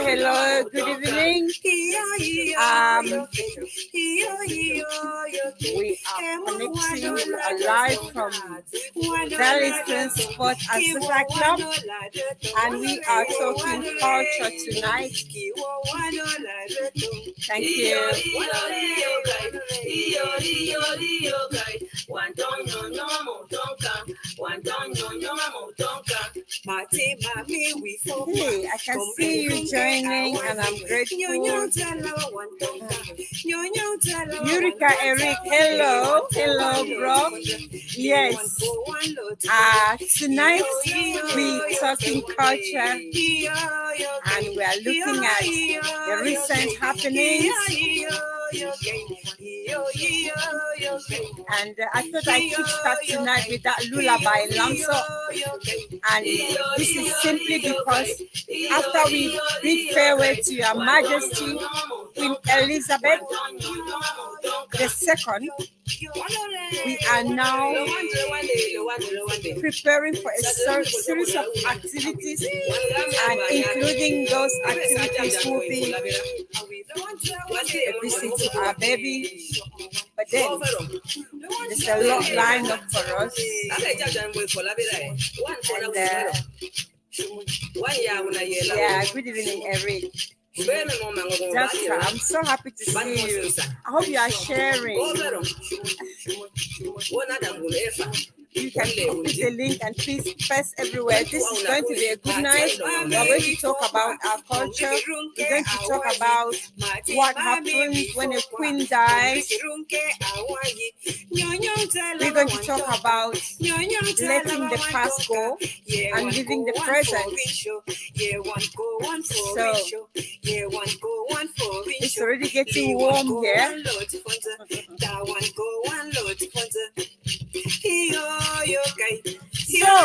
Hello. Good evening. We are connecting live from Darlington Sport and Social Club, and we are talking culture tonight. Thank you. Hey, I can see you joining, and I'm grateful. Eureka Eric, hello, bro. Yes. Tonight we talking culture, and we are looking at the recent happenings. And I thought I could start tonight with that lullaby, Lamso. And this is simply because after we bid farewell to Your Majesty, Queen Elizabeth II, we are now preparing for a series of activities, and including those activities will be a visit to our baby. But then there's a lot lined up for us. And, good evening, Eric. Doctor, I'm so happy to see you. I hope you are sharing. You can copy the link and please press everywhere. This is going to be a good night. We're going to talk about our culture. We're going to talk about what happens when a queen dies. We're going to talk about letting the past go and living the present. So it's already getting warm here. So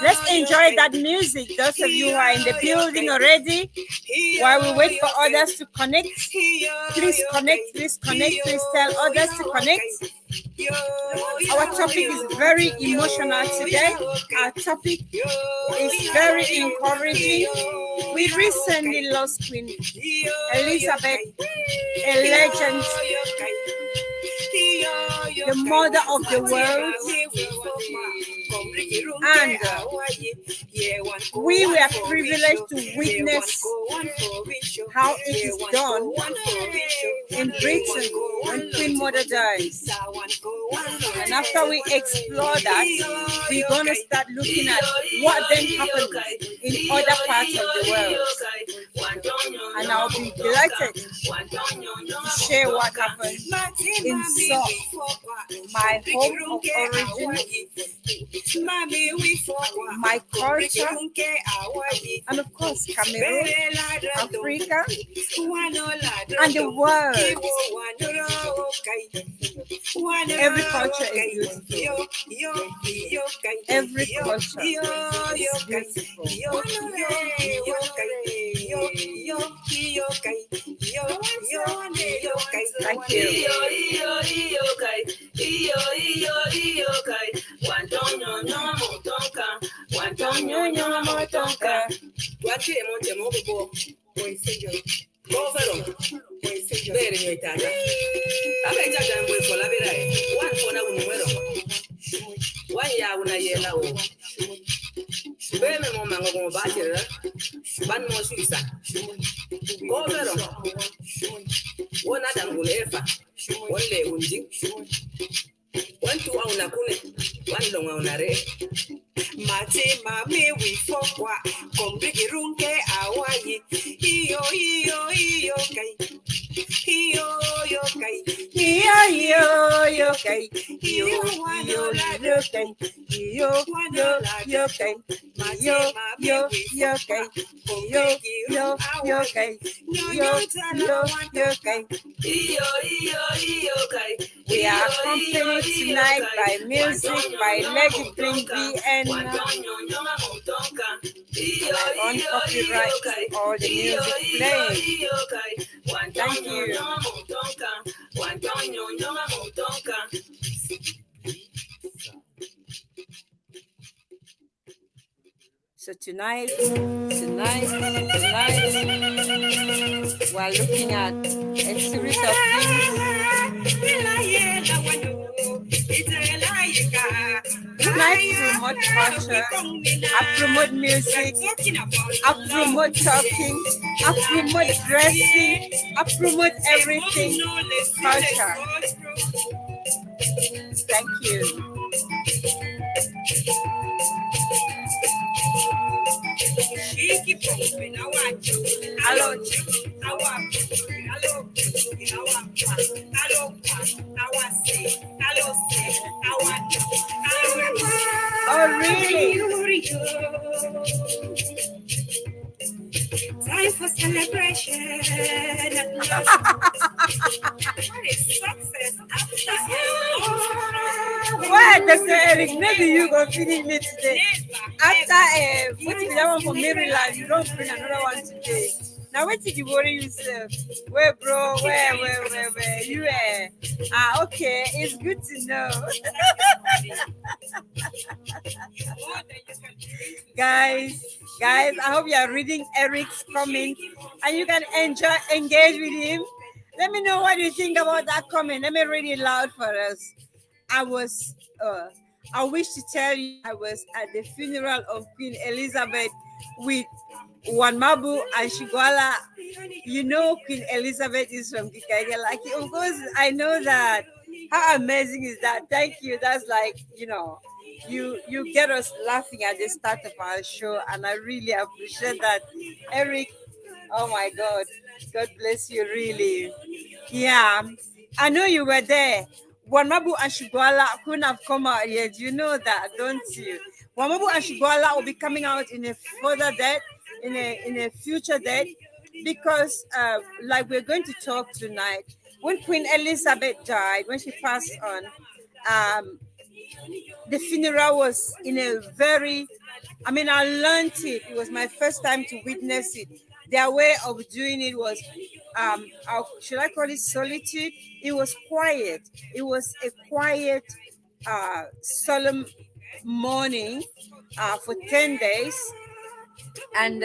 let's enjoy that music. Those of you who are in the building already, while we wait for others to connect, please tell others to connect. Our topic is very emotional today. Our topic is very encouraging. We recently lost Queen Elizabeth, a legend, the mother of the world, and we were privileged to witness how it is done in Britain when Queen Mother dies. And after we explore that, we're going to start looking at what then happened in other parts of the world. And I'll be delighted to share what happened in South, my home of origin, my culture, and of course Cameroon, Africa, and the world. Every culture is beautiful. Every culture is beautiful. Thank you. Mate mami we fokwa kombrigi runke awayi iyo kai iyo kai okay, yo, yo, okay, yo, yo, okay, yo, yo, okay, yo, yo, okay, yo, yo, okay. We are accompanied tonight by music by Lady Blinky and on copyright all the music playing. Thank you. So tonight, we're looking at a series of things. I promote culture, I promote music, I promote talking, I promote dressing, I promote everything culture. Thank you. Oh, really? Time for celebration. Why, Dr. Eric? Maybe you go finish me today. After putting that one for Maryland, you don't bring another one today. Now, what did you worry yourself? Where, bro? Where? You okay. It's good to know. Guys, I hope you are reading Eric's comment and you can engage with him. Let me know what you think about that comment. Let me read it loud for us. I wish to tell you I was at the funeral of Queen Elizabeth with Wanmabu and Shigwala. You know Queen Elizabeth is from Kikaria. Like, of course, I know that. How amazing is that? Thank you. That's like, you get us laughing at the start of our show, and I really appreciate that. Eric, oh my God. God bless you, really. Yeah, I know you were there. Wanmabu and Shigwala couldn't have come out yet. You know that, don't you? Wanmabu and Shigwala will be coming out in a further date, in a future date, because like we're going to talk tonight. When Queen Elizabeth died, when she passed on, the funeral was in a very, I learned it. It was my first time to witness it. Their way of doing it was, should I call it solitude? It was quiet. It was a quiet, solemn mourning for 10 days. And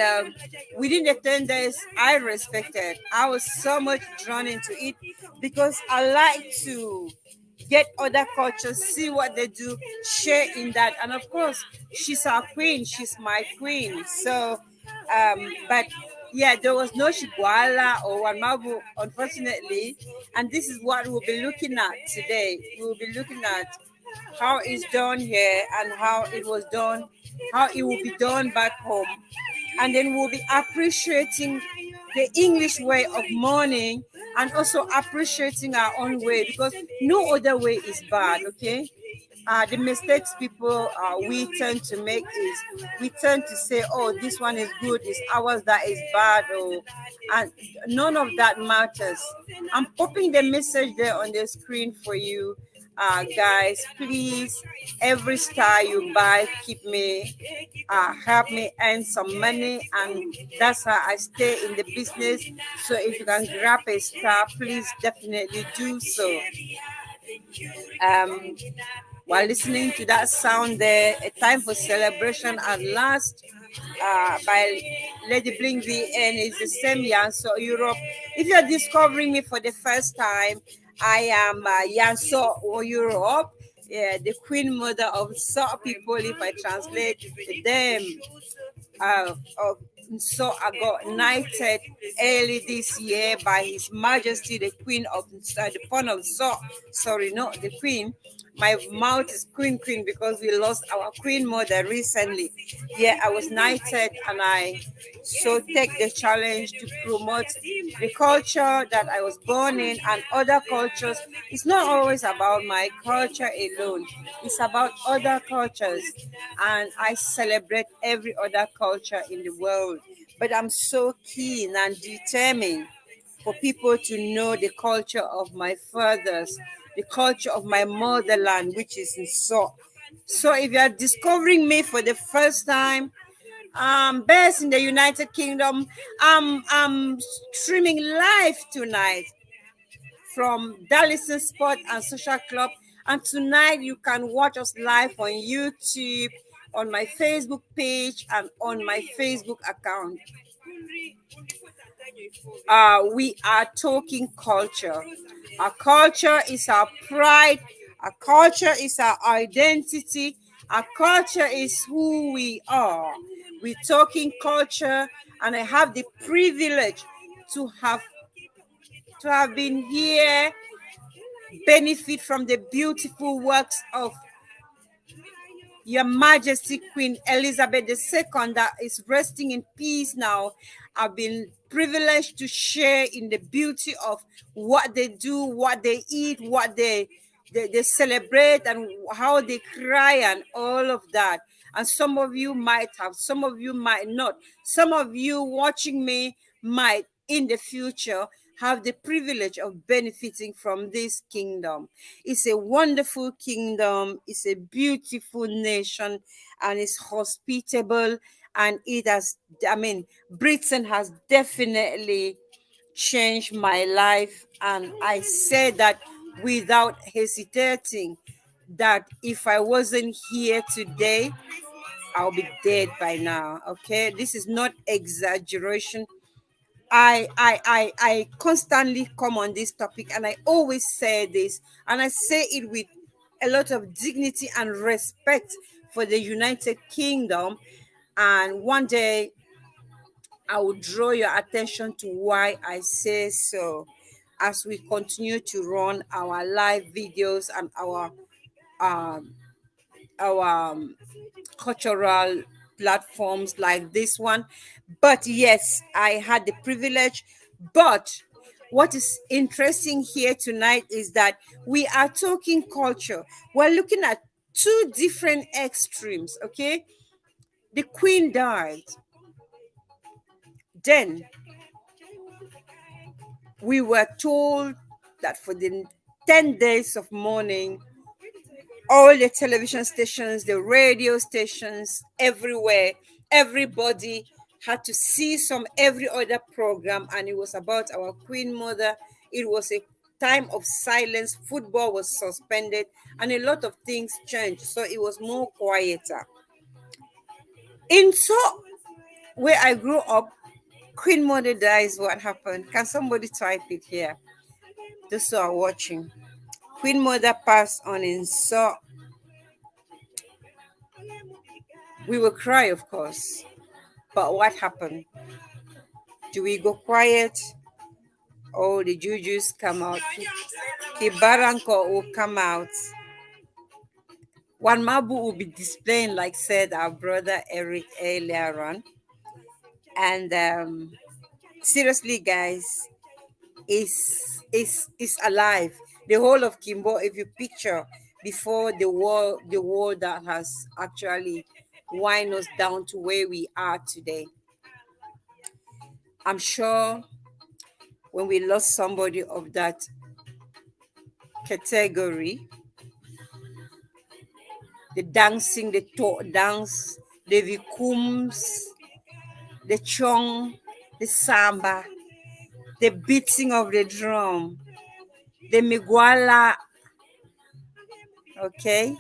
within the 10 days, I respected. I was so much drawn into it because I like to get other cultures, see what they do, share in that. And of course, she's our queen. She's my queen. So, but yeah, there was no Shigwala or Wanmabu, unfortunately. And this is what we'll be looking at today. We'll be looking at how it's done here and how it was done, how it will be done back home. And then we'll be appreciating the English way of mourning and also appreciating our own way, because no other way is bad, okay? The mistakes people we tend to make is we tend to say, oh, this one is good, it's ours that is bad, and none of that matters. I'm popping the message there on the screen for you. Guys, please, every star you buy, keep me, help me earn some money, and that's how I stay in the business. So if you can grab a star, please definitely do so. While listening to that sound there, A Time for Celebration at Last, by Lady Bling VN is the same Yanso Europe. If you're discovering me for the first time, I am Yanso Europe, the Queen Mother of Saw people, if I translate them. So I got knighted early this year by His Majesty the Queen of the Fun of Saw. Sorry, not the Queen, My mouth is queen because we lost our queen mother recently. Yeah, I was knighted, and I so take the challenge to promote the culture that I was born in and other cultures. It's not always about my culture alone. It's about other cultures, and I celebrate every other culture in the world. But I'm so keen and determined for people to know the culture of my fathers, the culture of my motherland, which is in So. So if you are discovering me for the first time, based in the United Kingdom, I'm streaming live tonight from Darlington Sport and Social Club. And tonight you can watch us live on YouTube, on my Facebook page, and on my Facebook account. We are talking culture. Our culture is our pride. Our culture is our identity. Our culture is who we are. We're talking culture, and I have the privilege to have been here, benefit from the beautiful works of Your Majesty Queen Elizabeth II that is resting in peace now. I've been privileged to share in the beauty of what they do, what they eat, what they celebrate, and how they cry, and all of that. And some of you might have, some of you might not. Some of you watching me might in the future have the privilege of benefiting from this kingdom. It's a wonderful kingdom, it's a beautiful nation, and it's hospitable. And it has, Britain has definitely changed my life. And I say that without hesitating, that if I wasn't here today, I'll be dead by now. Okay, this is not exaggeration. I constantly come on this topic, and I always say this, and I say it with a lot of dignity and respect for the United Kingdom. And one day I will draw your attention to why I say so as we continue to run our live videos and um, our cultural platforms like this one. But yes, I had the privilege. But what is interesting here tonight is that we are talking culture. We're looking at two different extremes, okay? The queen died. Then we were told that for the 10 days of mourning, all the television stations, the radio stations, everywhere, everybody had to cease from every other program, and it was about our Queen Mother. It was a time of silence. Football was suspended, and a lot of things changed. So it was more quieter. In So, where I grew up, Queen Mother dies. What happened? Can somebody type it here? Those who are watching. Queen Mother passed on in So. We will cry, of course. But what happened? Do we go quiet? Or the jujus come out? Kibaranko will come out. One Mabu will be displaying, like said our brother Eric earlier on. And seriously, guys, is alive. The whole of Kimbo, if you picture before the war that has actually wind us down to where we are today. I'm sure when we lost somebody of that category, the dancing, the talk dance, the vikums, the chong, the samba, the beating of the drum, the miguala, okay?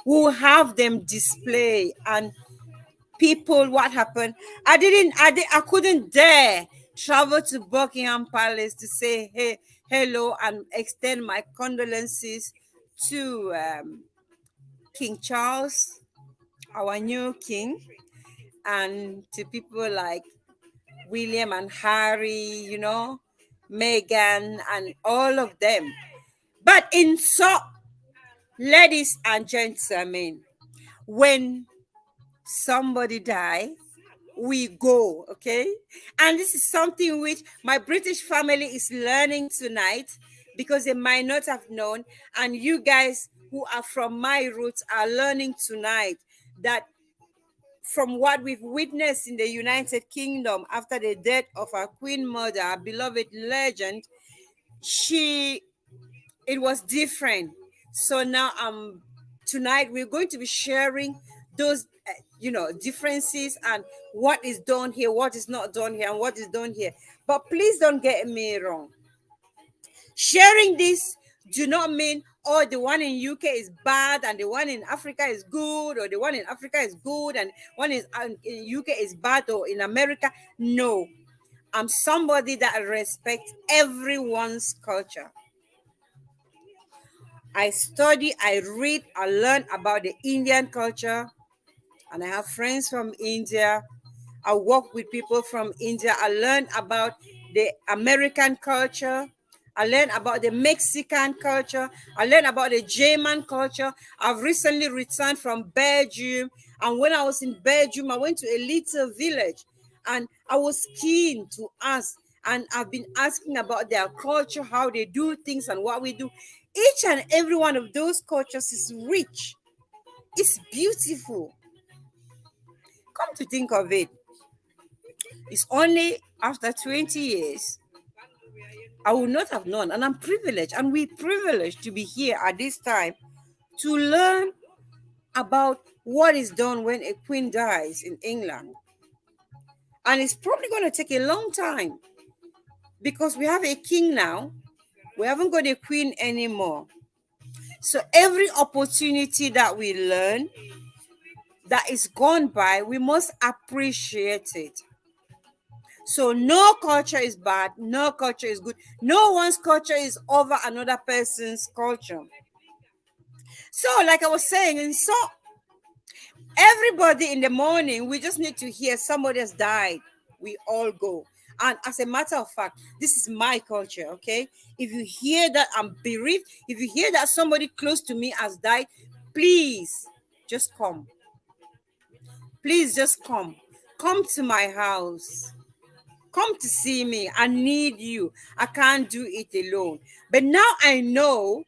We'll have them display. And people, what happened? I couldn't dare travel to Buckingham Palace to say hey, hello, and extend my condolences to King Charles, our new king, and to people like William and Harry, Meghan, and all of them. But in So, Ladies and gentlemen, when somebody die, we go, okay? And this is something which my British family is learning tonight because they might not have known. And you guys who are from my roots are learning tonight that from what we've witnessed in the United Kingdom after the death of our Queen Mother, our beloved legend, she it was different. So now tonight we're going to be sharing those differences and what is done here, what is not done here, and what is done here. But please don't get me wrong. Sharing this do not mean the one in UK is bad and the one in Africa is good, or the one in Africa is good and one is in UK is bad, or in America. No, I'm somebody that respects everyone's culture. I study, I read, I learn about the Indian culture, and I have friends from India. I work with people from India. I learn about the American culture. I learn about the Mexican culture. I learn about the German culture. I've recently returned from Belgium. And when I was in Belgium, I went to a little village and I was keen to ask. And I've been asking about their culture, how they do things, and what we do. Each and every one of those cultures is rich. It's beautiful. Come to think of it, it's only after 20 years I would not have known. And I'm privileged, and we're privileged to be here at this time to learn about what is done when a queen dies in England. And it's probably going to take a long time because we have a king now. We haven't got a queen anymore. So every opportunity that we learn that is gone by, we must appreciate it. So no culture is bad, no culture is good. No one's culture is over another person's culture. So, like I was saying, and so everybody in the morning, we just need to hear somebody has died. We all go. And as a matter of fact, this is my culture, okay? If you hear that I'm bereaved, if you hear that somebody close to me has died, please just come. Please just come. Come to my house. Come to see me. I need you. I can't do it alone. But now I know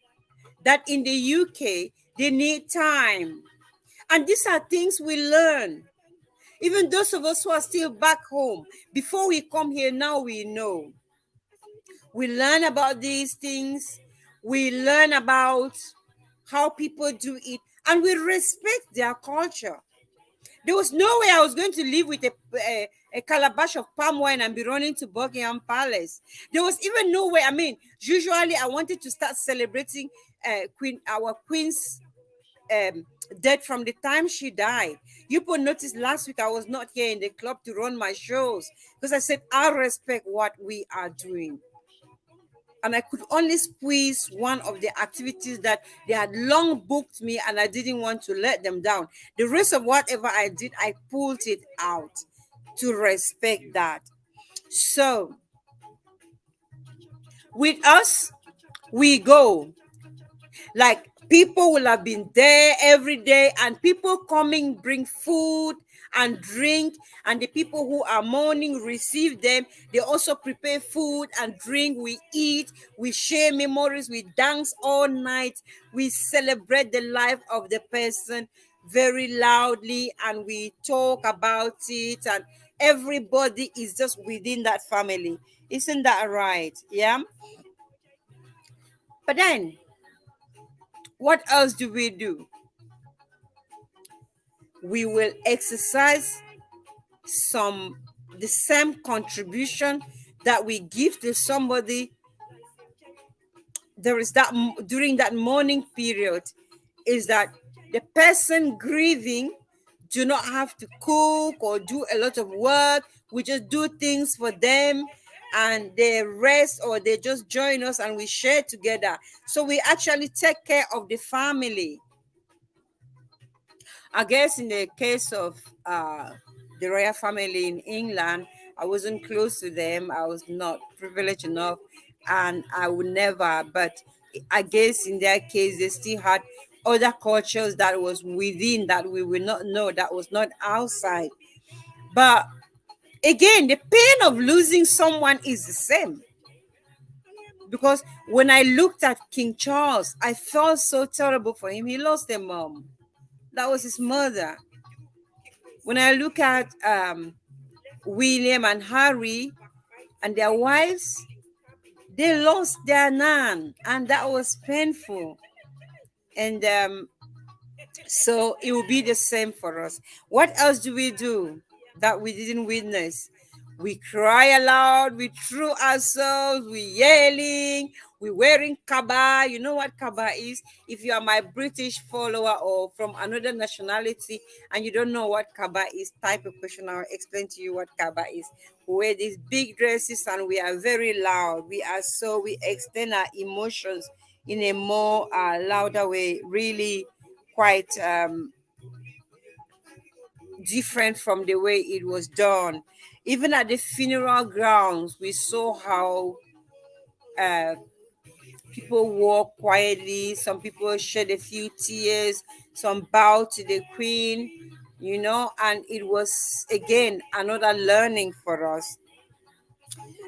that in the UK, they need time. And these are things we learn. Even those of us who are still back home, before we come here, now we know. We learn about these things. We learn about how people do it. And we respect their culture. There was no way I was going to live with a calabash of palm wine and be running to Buckingham Palace. There was even no way. I mean, usually I wanted to start celebrating our queen's death from the time she died. You could notice last week I was not here in the club to run my shows because I said I respect what we are doing. And I could only squeeze one of the activities that they had long booked me, and I didn't want to let them down. The rest of whatever I did, I pulled it out to respect that. So, with us, we go. Like, people will have been there every day, and people coming bring food and drink, and the people who are mourning receive them. They also prepare food and drink. We eat, we share memories, we dance all night, we celebrate the life of the person very loudly, and we talk about it, and everybody is just within that family. Isn't that right? Yeah. But then what else do? We will exercise the same contribution that we give to somebody. There is that during that mourning period, is that the person grieving do not have to cook or do a lot of work. We just do things for them, and they rest, or they just join us and we share together. So we actually take care of the family. I guess in the case of the royal family in England, I wasn't close to them. I was not privileged enough, and I would never. But I guess in their case, they still had other cultures that was within that we will not know, that was not outside. But again, the pain of losing someone is the same. Because when I looked at King Charles, I felt so terrible for him. He lost a mom. That was his mother. When I look at William and Harry and their wives, they lost their nan, and that was painful. And so it will be the same for us. What else do we do that we didn't witness? We cry aloud, we threw ourselves, we yelling, we wearing kaba. You know what kaba is? If you are my British follower or from another nationality and you don't know what kaba is, type a question, I'll explain to you what kaba is. We wear these big dresses and we are very loud. We extend our emotions in a more louder way, really quite different from the way it was done. Even at the funeral grounds, we saw how people walk quietly. Some people shed a few tears. Some bowed to the Queen, and it was again another learning for us.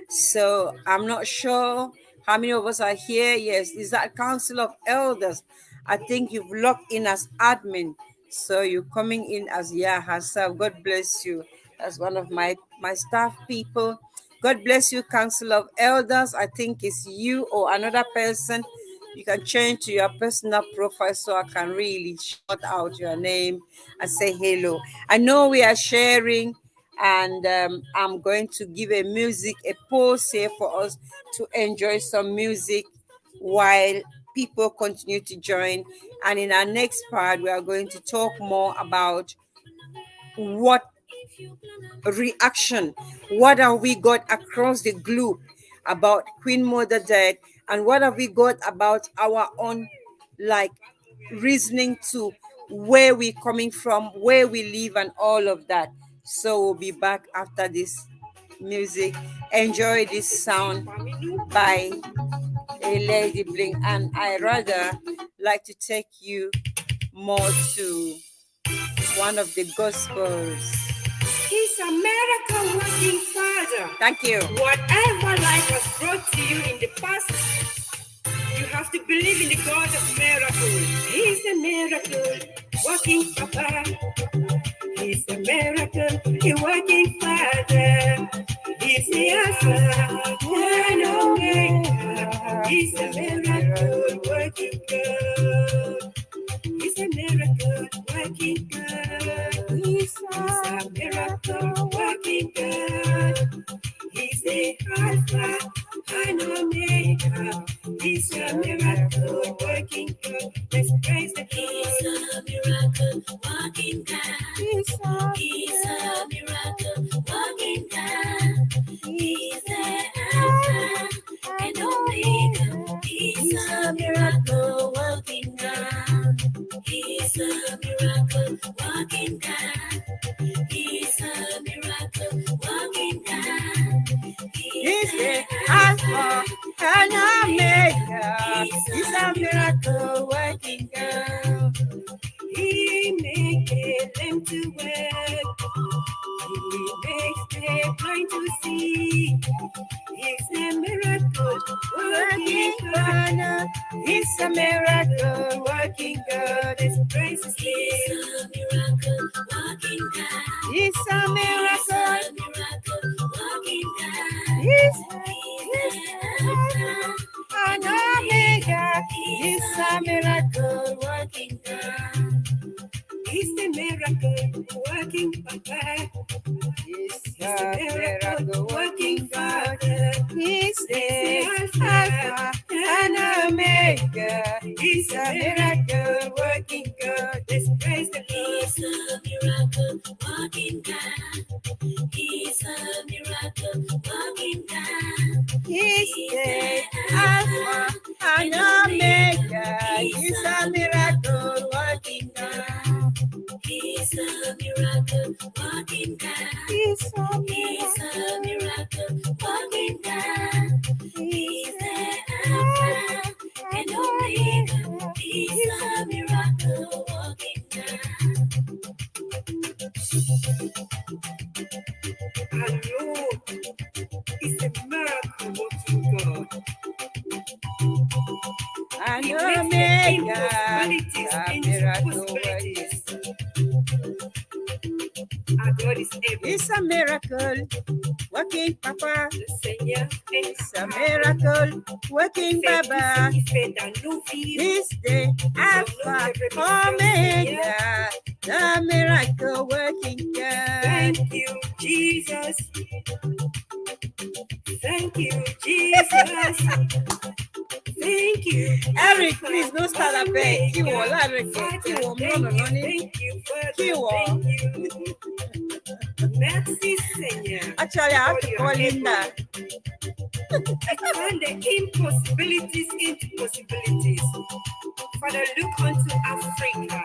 So I'm not sure how many of us are here. Yes, is that Council of Elders? I think you've logged in as admin. So you're coming in as herself. God bless you. That's one of my staff people. God bless you, Council of Elders. I think it's you or another person. You can change to your personal profile so I can really shout out your name and say hello. I know we are sharing, and I'm going to give a pause here for us to enjoy some music while people continue to join. And in our next part, we are going to talk more about what reaction, what have we got across the globe about Queen Mother death, and what have we got about our own reasoning to where we're coming from, where we live, and all of that. So we'll be back after this music. Enjoy this sound by a Lady Bling, and I rather like to take you more to one of the gospels. He's a miracle working Father. Thank you. Whatever life has brought to you in the past, you have to believe in the God of miracles. He's a miracle working Papa. He's a miracle working Father. He's the Alpha and Omega. He's a miracle working God. He's a miracle working God. He's a miracle working God. He's the Alpha and Omega. He's a miracle working God. Let's praise the King. He's a miracle working God. He's a miracle working God. He's the Alpha and Omega. He's a miracle working God. He's a miracle working God. He's a miracle working God. He's the Alpha and Omega. He's a miracle working God. He makes them to work. He makes the blind to see. He's a miracle working God. He's a miracle working God. Let's praise His name. He's a miracle working God. He's a miracle. Working God. He's Alpha and Omega. He's a miracle working God. He's the miracle working Papa. He's a miracle working Father. He's the Alpha and Omega. He's a miracle working God. Let's praise the Lord. He's a miracle working God. He's a miracle working God. He's the Alpha and Omega. He's a miracle working God. He's a miracle working God. He's a miracle working God. He's the Alpha and Omega. He's a miracle Omega, impossibilities the into miracle possibilities. working. Our God is able. It's a miracle working, Papa. Le Seigneur est It's a capable. miracle working, Fais tout Baba. ce qui fait dans nos vies. He's the Alpha, Omega, the miracle working God. Thank you, Jesus. Thank you, Jesus. Thank you. Eric, please don't start a bed. Kiwo, Larry, Kiwo, no, Thank you, Father. Kiwo. Thank you. Merci, Seigneur. Actually, I have to call Linda. Turn the impossibilities into possibilities. Father, look unto Africa.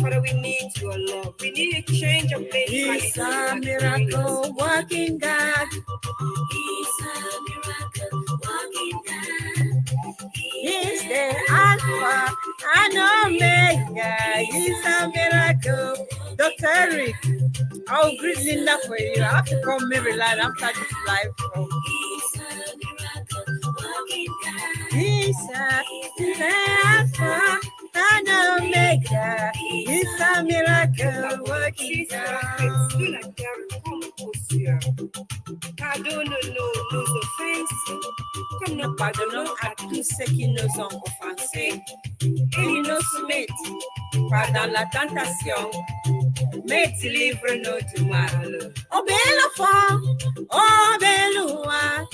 Father, we need your love. We need a change of mentality. He's a miracle working God. He's a miracle working God. He's the Alpha and Omega. He's a miracle. Dr. Eric, I'll greet Linda for you. I have to call Maryland after this live show. He's a miracle working God. He's the Alpha and Omega. He's a miracle working God. Pardonne-nous nos offenses, comme Nous nous pardonnons à tous ceux qui nous ont offensés. Et ne nous soumets pas dans la tentation, mais délivre-nous du mal. Obey le fort, obey le roi.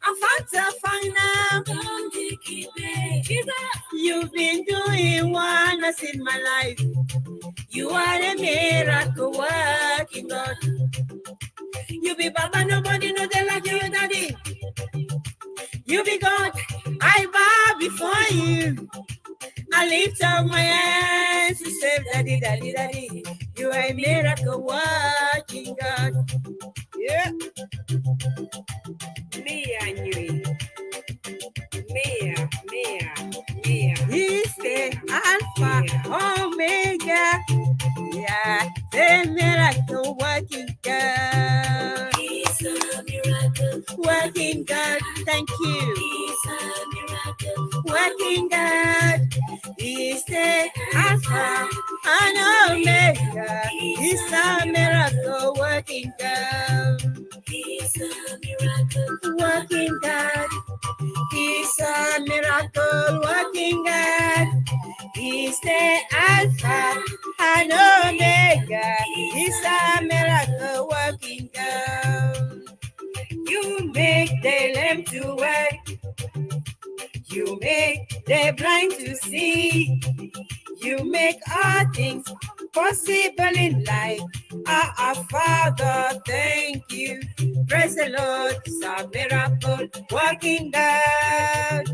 Afin de find you've been doing wonders in my life. You are a miracle working God. You be Baba, nobody knows they like you, Daddy. You be God, I bow before you. I lift up my hands to say, Daddy, Daddy, Daddy. You are a miracle working God. Yeah. Mea Nui. Mea. He's the Alpha, Omega. Yeah, the miracle working God. He's a miracle Working God, thank you. He's a miracle Working God. He's the Alpha and Omega. He's a miracle working God. He's a miracle Working God. He's a miracle working God. He's the Alpha and Omega. He's a miracle working God. You make the lame to walk. You make the blind to see. You make all things possible in life. Our Father, thank you. Praise the Lord. It's a miracle working God.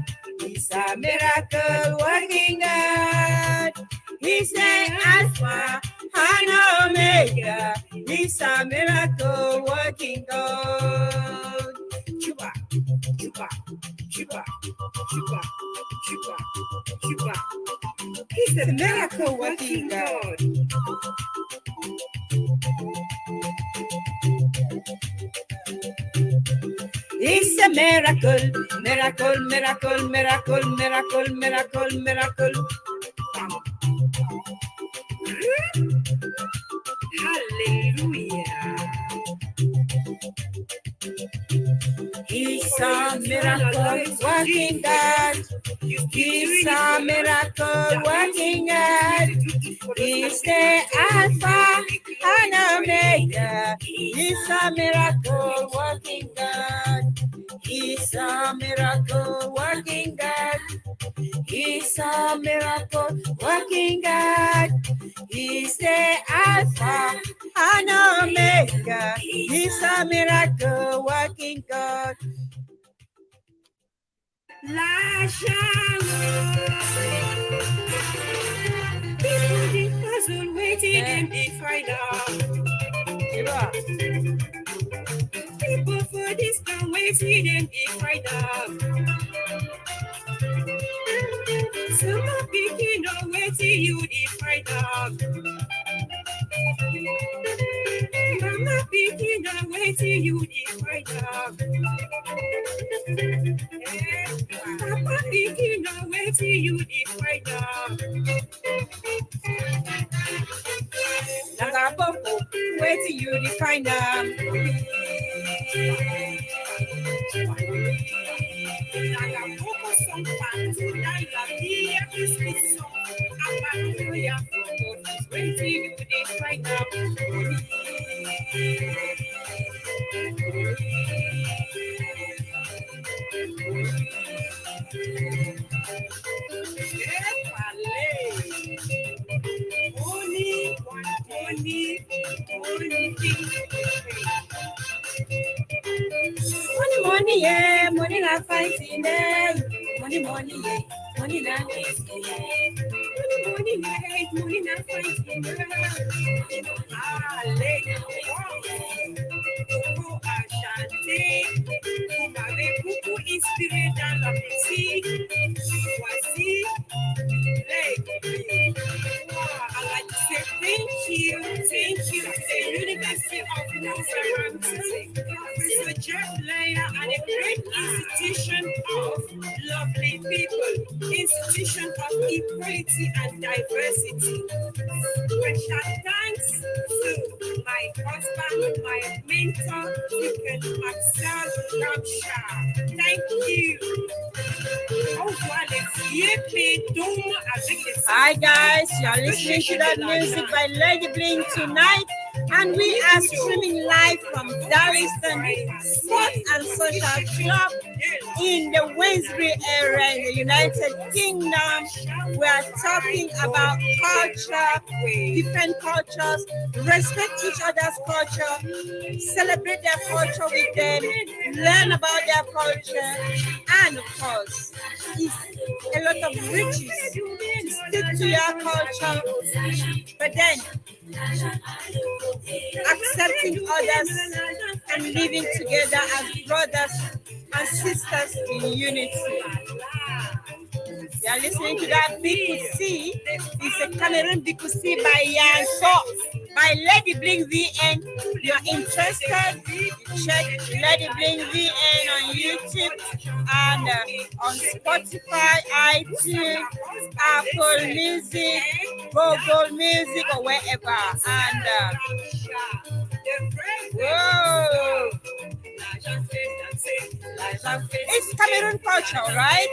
It's a miracle working God. He's the Alpha and Omega. He's a miracle working God. Chuba, chuba, chuba, chuba, chuba, chuba. He's a miracle working God. It's a miracle, miracle, miracle, miracle, miracle, miracle, miracle. Hallelujah. He's a miracle working God. He's a miracle working God. He's the Alpha and Omega. He's a miracle working God. He's a miracle working God. He's a miracle working God. He's the Alpha and Omega. He's a miracle working God. People the puzzle waiting and they find out. People for this time waiting and they find out. Some are picking up waiting you they find out. Mama picking away till you define up. Papa picking away till you define up. Naga Boko, wait till you define up. Naga Boko, some fun tonight, this is song. Hallelujah, wait till you define up. Money, yeah, money not fighting there. Money, yeah, money not wasting. Money, yeah, money not fighting there. Ashanti, beaucoup inspiré dans la musique. Voici I like to say thank you to the University of Northampton, Professor Jeff Layer, and a great institution of lovely people, institution of equality and diversity. Special thanks to my husband, my mentor, Deacon Marcel Ramsha. Thank you. Hi guys, you are listening to that music by Lady Bling tonight, and we are streaming live from Darlington Sports and Social Club in the Wainsbury area in the United Kingdom. We are talking about culture, different cultures, respect each other's culture, celebrate their culture with them, learn about their culture, and of course, it's a lot of riches to stick to your culture, but then accepting others and living together as brothers and sisters in unity. You are listening to that Bikusi. It's a Cameroon Bikusi by Yan So by Lady Bling VN. If you're interested, check Lady Bling VN on YouTube and on Spotify, iTunes, Apple Music, Google Music, or wherever. And whoa! It's Cameroon culture, right?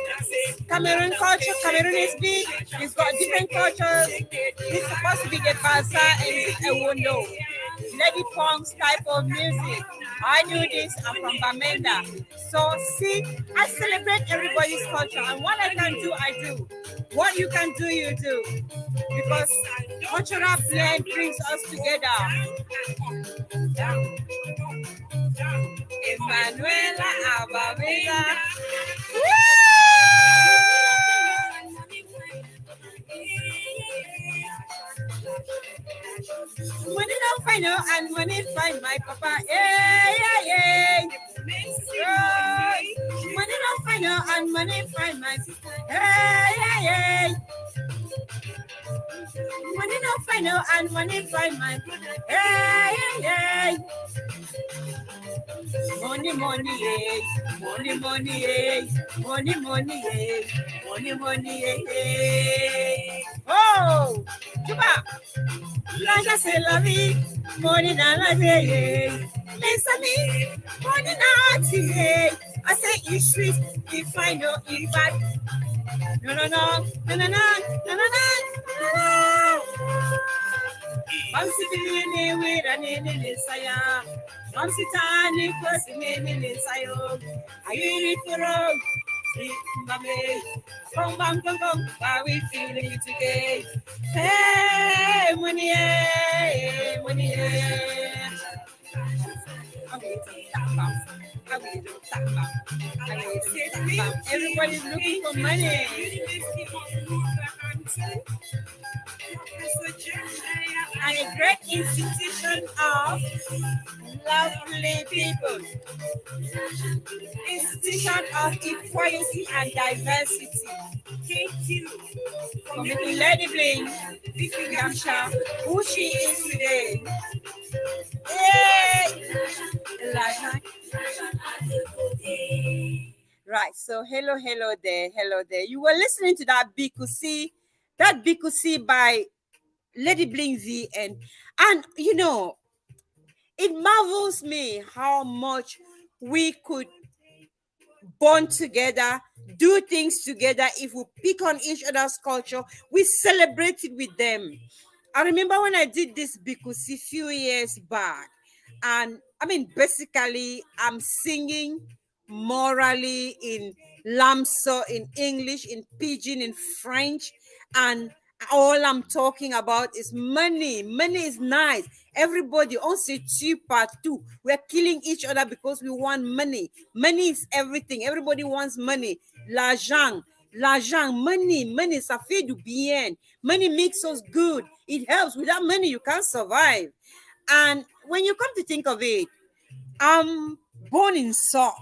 Cameroon culture. Cameroon is big. It's got different cultures. It's supposed to be the bazaar and a window. Lady Punk's type of music. I do this. I'm from Bamenda. So see, I celebrate everybody's culture, and what I can do, I do. What you can do, you do. Because cultural blend brings us together. Emanuela Ababega. Money not find out and money find my papa. Yeah. Money not find out and money find my sister. Yeah. Money not find out and money find my brother. Yeah. Money, yeah. Money, yeah. Oh, Juba. Lanja c'est la vie, money dans la vie. Les amis, money dans la vie. I say you sweet, if I know in fact. No. I'm sitting in with an enemy, Saya. I'm sitting in the Sayo. I eat it for all. Bang, how we feeling today? Hey, money. Everybody's looking for money. And a great institution of lovely people. Institution of equality and diversity. Thank you for making Lady Bling Damsha who she is today. Yay! Right. So hello there. You were listening to that Bikusi by Lady Bling V, and you know, it marvels me how much we could bond together, do things together. If we pick on each other's culture, we celebrate it with them. I remember when I did this Bikusi few years back, and I mean, basically, I'm singing morally in Lamso, in English, in Pidgin, in French, and all I'm talking about is money. Money is nice. Everybody on say two part two. We're killing each other because we want money. Money is everything. Everybody wants money. L'argent, money, ça fait du bien. Money makes us good. It helps. Without money, you can't survive. And when you come to think of it, I'm born in Seoul.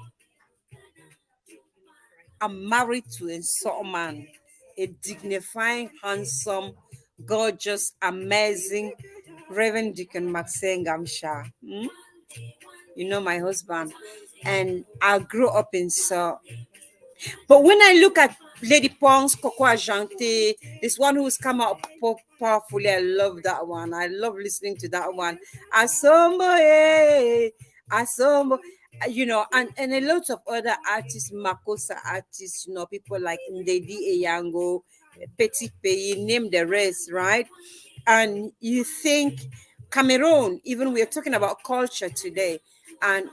I'm married to a Seoul man, a dignified, handsome, gorgeous, amazing Reverend Deacon Maxine Gamsha. You know, my husband. And I grew up in Seoul. But when I look at Lady Pong's Coco Ajante, this one who's come out powerfully, I love that one. I love listening to that one. Asombo, Asombo, you know, and a lot of other artists, Makosa artists, you know, people like Ndedi Eyango, Petit Pei, name the rest, right? And you think Cameroon, even we're talking about culture today, and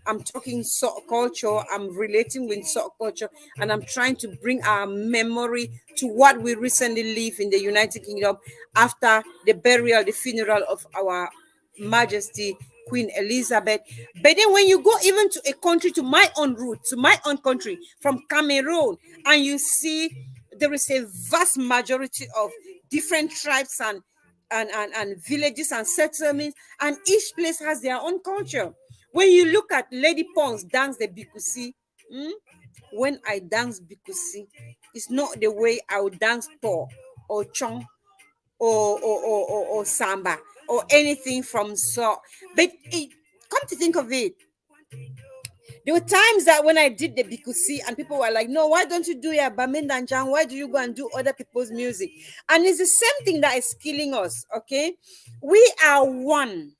I'm talking Sok culture, I'm relating with Sok culture, and I'm trying to bring our memory to what we recently lived in the United Kingdom after the burial, the funeral of our Majesty Queen Elizabeth. But then when you go even to a country, to my own root, to my own country, from Cameroon, and you see there is a vast majority of different tribes and villages and settlements, and each place has their own culture. When you look at Lady Pons dance the Bikusi, when I dance Bikusi, it's not the way I would dance Po or Chong or Samba or anything from So. But come to think of it, there were times that when I did the Bikusi and people were like, no, why don't you do your Bamindanjang? Why do you go and do other people's music? And it's the same thing that is killing us, okay? We are one.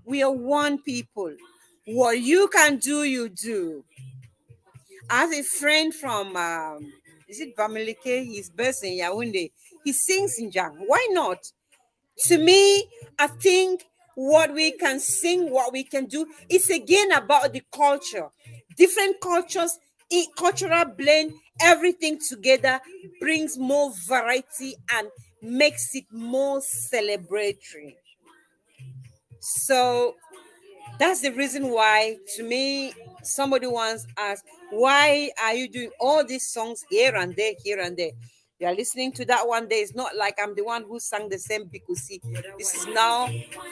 We are one people. What you can do, you do. I have a friend from, is it Bamileke? He's based in Yaoundé. He sings in Jang. Why not? To me, I think what we can sing, what we can do, is again about the culture. Different cultures, cultural blend, everything together brings more variety and makes it more celebratory. So that's the reason why, to me, somebody once asked, why are you doing all these songs here and there, here and there? You are listening to that one day. It's not like I'm the one who sang the same Bikusi. This is now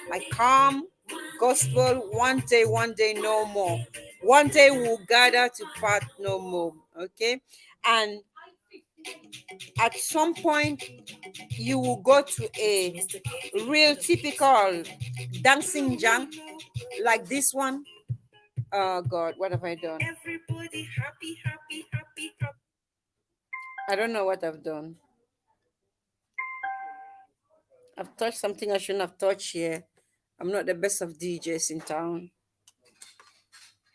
my calm gospel. One day, no more. One day we'll gather to part no more. Okay? And at some point, you will go to a real typical dancing jam like this one. Oh God, what have I done? Everybody happy, happy, happy, happy. I don't know what I've done. I've touched something I shouldn't have touched here. I'm not the best of DJs in town.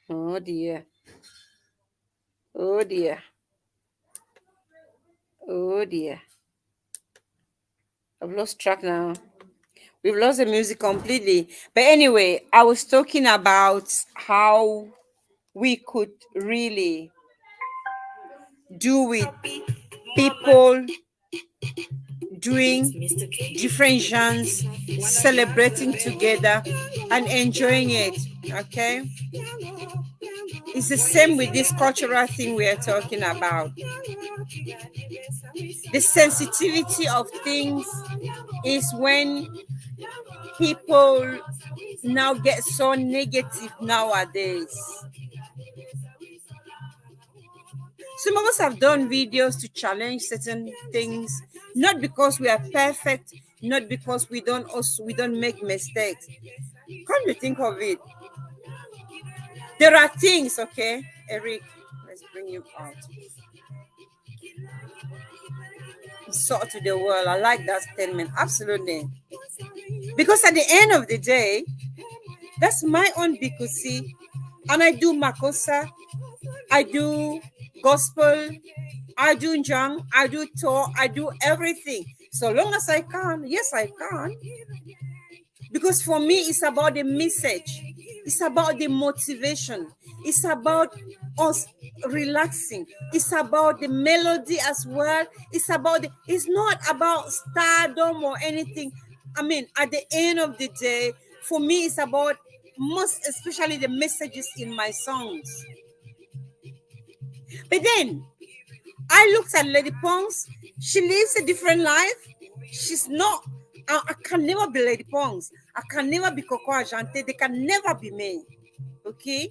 Oh dear. Oh dear. Oh dear. I've lost track now. We've lost the music completely. But anyway, I was talking about how we could really do with people doing different genres, celebrating together and enjoying it. Okay? It's the same with this cultural thing we are talking about. The sensitivity of things is when people now get so negative nowadays. Some of us have done videos to challenge certain things, Not because we are perfect, not because we don't make mistakes. Come to think of it, there are things, okay, Eric, let's bring you out. Salt to the world. I like that statement. Absolutely. Because at the end of the day, that's my own Bikusi. And I do Makosa, I do gospel, I do Njang, I do Tor, I do everything. So long as I can, yes, I can. Because for me, it's about the message. It's about the motivation. It's about us relaxing. It's about the melody as well. It's not about stardom or anything. I mean, at the end of the day, for me, it's about most especially the messages in my songs. But then I looked at Lady Pongs. She lives a different life. She's not. I can never be Lady Pongs. I can never be Coco Ajante. They can never be me. Okay?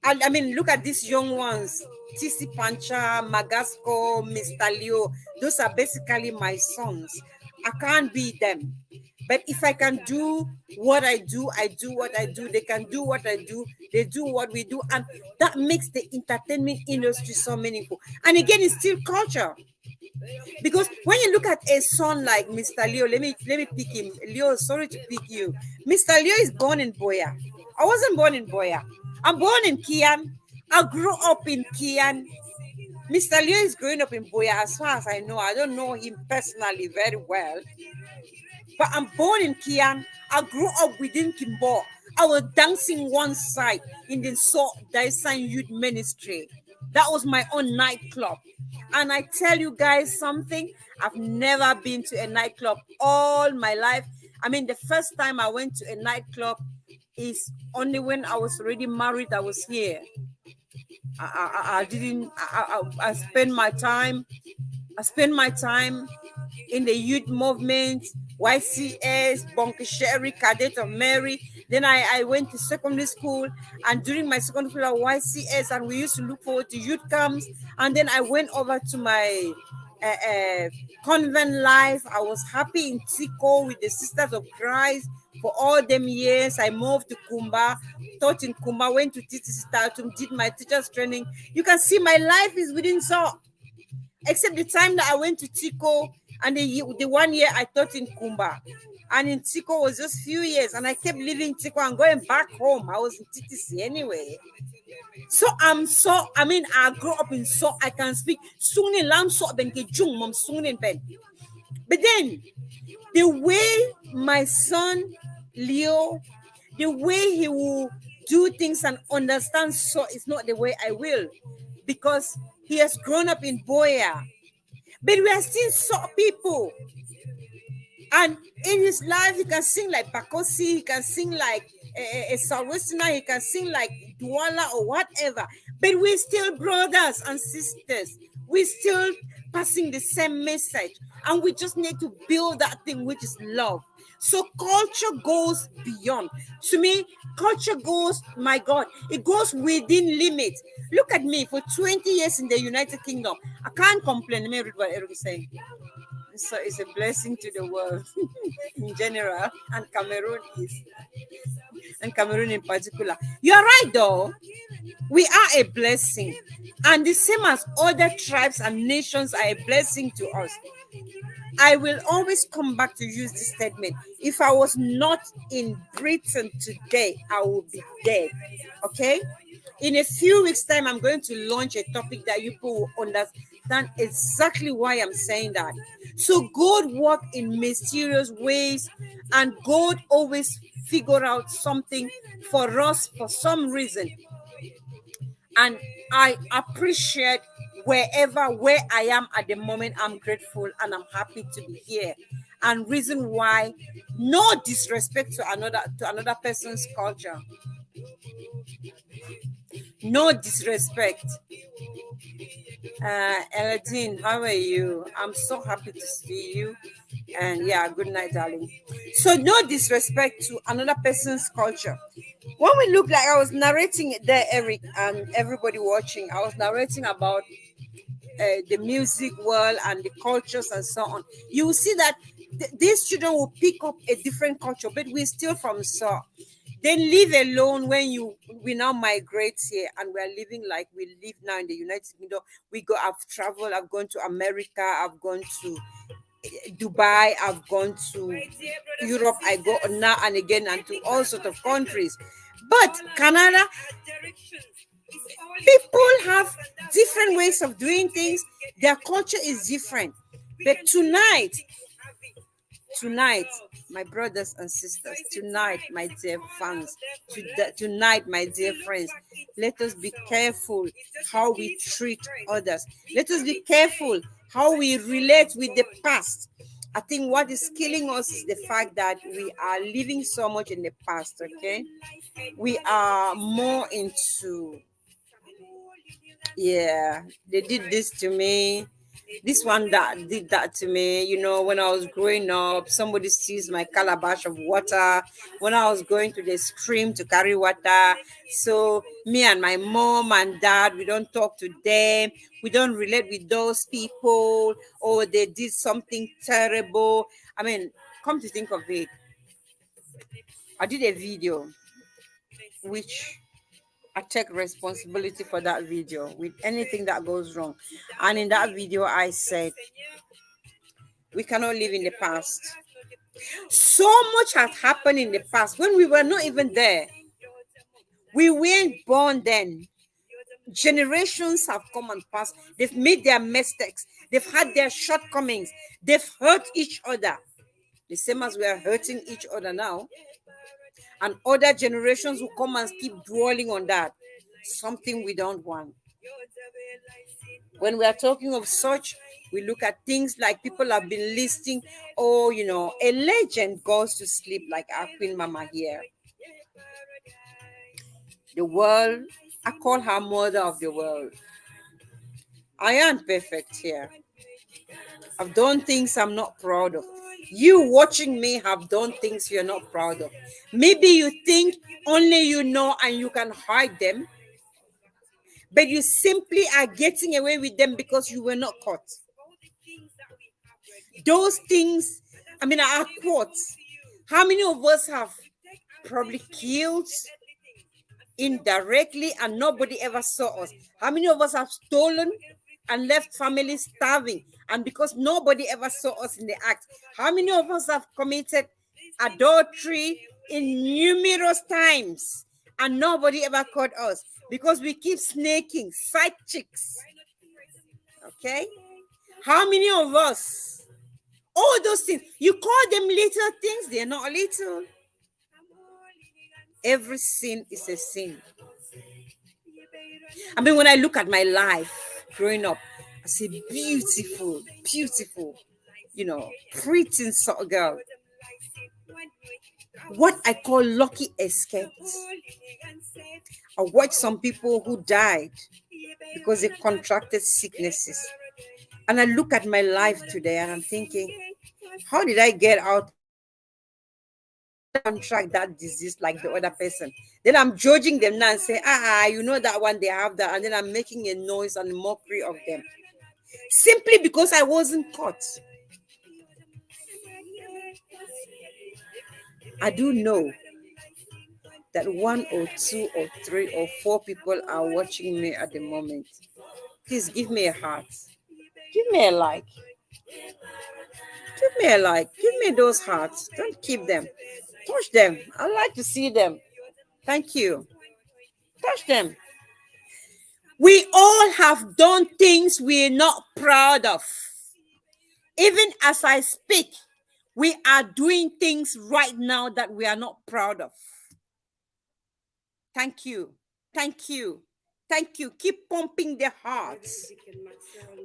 And I mean, look at these young ones. TC Pancha, Magasco, Mr. Leo. Those are basically my sons. I can't be them. But if I can do what I do, I do what I do. They can do what I do. They do what we do. And that makes the entertainment industry so meaningful. And again, it's still culture. Because when you look at a son like Mr. Leo, let me pick him. Leo, sorry to pick you. Mr. Leo is born in Boya. I wasn't born in Boya. I'm born in Kian. I grew up in Kian. Mr. Leo is growing up in Boya. As far as I know, I don't know him personally very well. But I'm born in Kian. I grew up within Kimbo. I was dancing one side in the So Daisan Youth Ministry. That was my own nightclub. And I tell you guys something, I've never been to a nightclub all my life. I mean, the first time I went to a nightclub is only when I was already married. I was here. I spent my time. I spent my time in the youth movement, YCS, Bonkesheri, Cadet of Mary. Then I went to secondary school, and during my secondary school at YCS, and we used to look forward to youth camps. And then I went over to my convent life. I was happy in Tico with the Sisters of Christ for all them years. I moved to Kumba, taught in Kumba, went to TTC Tatum, did my teacher's training. You can see my life is within so. Except the time that I went to Tico and the 1 year I taught in Kumba. And in Tico was just few years, and I kept leaving Tico and going back home. I was in TTC anyway. So I grew up in So I can speak. But then the way my son Leo, the way he will do things and understand So is not the way I will, because he has grown up in Boya. But we are still So people. And in his life, he can sing like Pakosi, he can sing like a Salwestina, he can sing like Douala or whatever. But we're still brothers and sisters. We're still passing the same message. And we just need to build that thing, which is love. So culture goes beyond. To me, culture goes, my God, it goes within limits. Look at me, for 20 years in the United Kingdom. I can't complain. Let me read what Eric is saying. So it's a blessing to the world in general, and Cameroon in particular. You're right, though. We are a blessing, and the same as other tribes and nations are a blessing to us. I will always come back to use this statement. If I was not in Britain today, I would be dead. Okay? In a few weeks' time, I'm going to launch a topic that you people will understand exactly why I'm saying that. So God works in mysterious ways, and God always figure out something for us for some reason. And I appreciate where I am at the moment. I'm grateful and I'm happy to be here. And reason why, no disrespect to another person's culture. No disrespect. Eladine, how are you? I'm so happy to see you. And yeah, good night, darling. So no disrespect to another person's culture. When we look, like I was narrating there, Eric, and everybody watching, I was narrating about the music world and the cultures and so on, you will see that these children will pick up a different culture, but we're still from so. Then leave alone when we now migrate here and we're living like we live now in the United Kingdom. I've traveled, I've gone to America, I've gone to Dubai, I've gone to Europe, I go now and again and to all sorts of countries. But Canada, people have different ways of doing things. Their culture is different. But tonight, my brothers and sisters, tonight, my dear fans, tonight, my dear friends, let us be careful how we treat others. Let us be careful how we relate with the past. I think what is killing us is the fact that we are living so much in the past, okay? We are more into, yeah, they did this to me. This one that did that to me, when I was growing up, somebody seized my calabash of water when I was going to the stream to carry water. So me and my mom and dad, we don't talk to them. We don't relate with those people. Or they did something terrible. I mean, come to think of it, I did a video which I take responsibility for that video with anything that goes wrong. And in that video, I said, we cannot live in the past. So much has happened in the past when we were not even there. We weren't born then. Generations have come and passed. They've made their mistakes. They've had their shortcomings. They've hurt each other. The same as we are hurting each other now. And other generations will come and keep dwelling on that. Something we don't want. When we are talking of such, we look at things like people have been listing, a legend goes to sleep like our Queen Mama here. The world, I call her mother of the world. I am perfect here. I've done things I'm not proud of. You watching me have done things you're not proud of. Maybe you think only you know and you can hide them, but you simply are getting away with them because you were not caught. Those things, are caught. How many of us have probably killed indirectly and nobody ever saw us? How many of us have stolen and left families starving, and because nobody ever saw us in the act? How many of us have committed adultery in numerous times and nobody ever caught us because we keep snaking, side chicks? Okay? How many of us? All those things, you call them little things, they're not little. Every sin is a sin. When I look at my life growing up, I see beautiful, pretty sort of girl. What I call lucky escapes. I watch some people who died because they contracted sicknesses. And I look at my life today and I'm thinking, how did I get out contract that disease like the other person? Then I'm judging them now and say, that one, they have that. And then I'm making a noise and mockery of them. Simply because I wasn't caught. I do know that 1 or 2 or 3 or 4 people are watching me at the moment. Please give me a heart. Give me a like. Give me a like. Give me those hearts. Don't keep them. Touch them. I like to see them. Thank you. Touch them. We all have done things we're not proud of. Even as I speak, we are doing things right now that we are not proud of. Thank you. Thank you. Thank you. Keep pumping the hearts.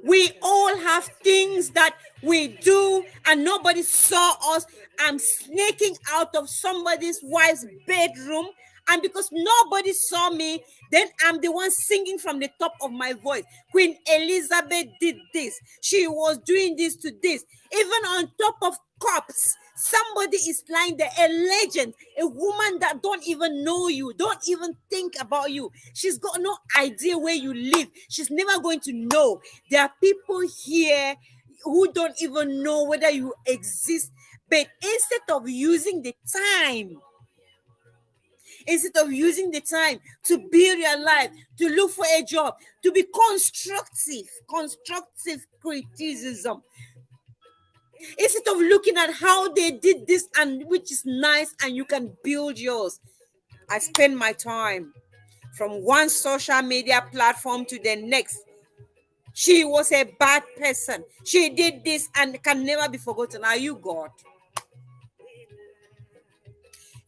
We all have things that we do and nobody saw us. I'm sneaking out of somebody's wife's bedroom And because nobody saw me, then I'm the one singing from the top of my voice. Queen Elizabeth did this. She was doing this to this. Even on top of cups, somebody is lying there, a legend, a woman that don't even know you, don't even think about you. She's got no idea where you live. She's never going to know. There are people here who don't even know whether you exist. But instead of using the time to build your life, to look for a job, to be constructive criticism, instead of looking at how they did this and which is nice and you can build yours, I spend my time from one social media platform to the next. She was a bad person. She did this and can never be forgotten. Are you God?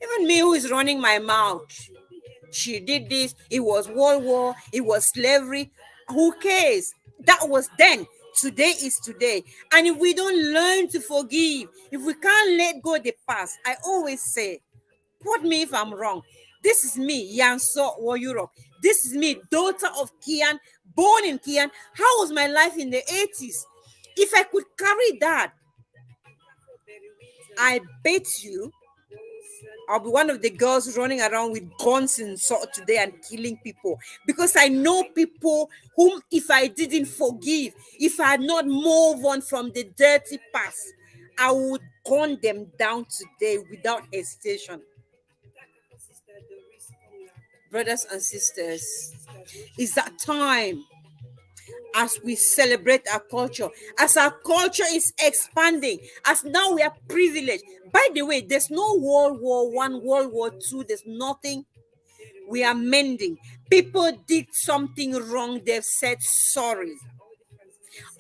Even me who is running my mouth. She did this. It was World War. It was slavery. Who cares? That was then. Today is today. And if we don't learn to forgive, if we can't let go of the past, I always say, quote me if I'm wrong. This is me, Yanso or Europe. This is me, daughter of Kian, born in Kian. How was my life in the 80s? If I could carry that, I bet you I'll be one of the girls running around with guns and sword today and killing people. Because I know people whom, if I didn't forgive, if I had not moved on from the dirty past, I would gun them down today without hesitation. Brothers and sisters, it's that time as we celebrate our culture, as our culture is expanding, as now we are privileged. By the way, there's no World War I, World War II, there's nothing. We are mending. People did something wrong, they've said sorry.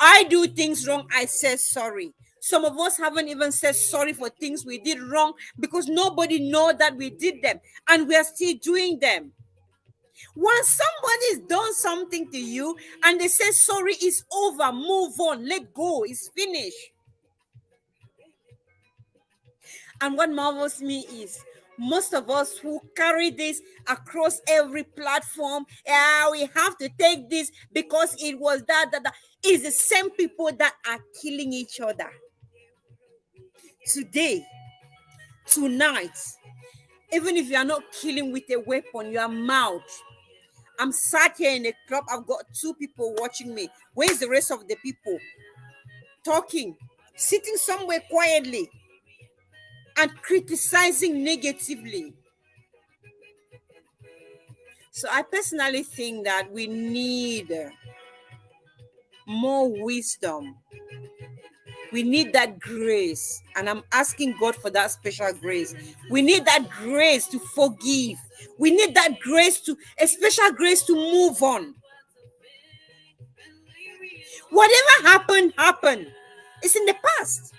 I do things wrong, I say sorry. Some of us haven't even said sorry for things we did wrong because nobody knows that we did them and we are still doing them. Once somebody's done something to you and they say sorry, it's over, move on, let go, it's finished. And what marvels me is most of us who carry this across every platform, we have to take this because it was that, is the same people that are killing each other. Today, tonight, even if you are not killing with a weapon, your mouth. I'm sat here in a club. I've got 2 people watching me. Where's the rest of the people? Talking, sitting somewhere quietly and criticizing negatively. So I personally think that we need more wisdom. We need that grace. And I'm asking God for that special grace. We need that grace to forgive. We need that grace a special grace to move on. Whatever happened. It's in the past.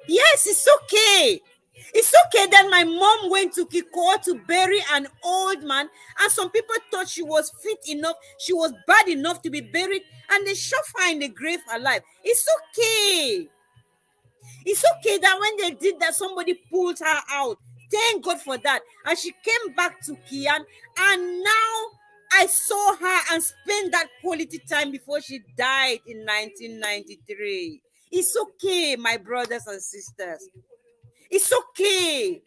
Yes, it's okay. It's okay that my mom went to Kiko to bury an old man, and some people thought she was fit enough, she was bad enough to be buried, and they shoved her in the grave alive. It's okay. It's okay that when they did that, somebody pulled her out. Thank God for that. And she came back to Kian, and now I saw her and spent that quality time before she died in 1993. It's okay, my brothers and sisters. It's okay.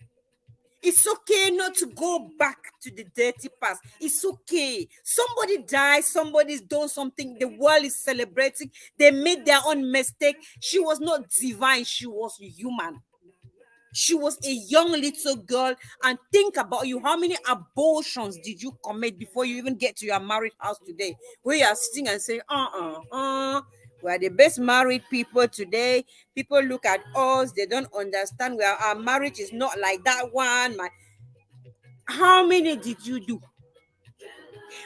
It's okay not to go back to the dirty past. It's okay. Somebody died, somebody's done something, the world is celebrating. They made their own mistake. She was not divine, she was human. She was a young little girl. And think about you. How many abortions did you commit before you even get to your married house today? Where you are sitting and saying, we are the best married people today. People look at us, they don't understand. Our marriage is not like that one. How many did you do?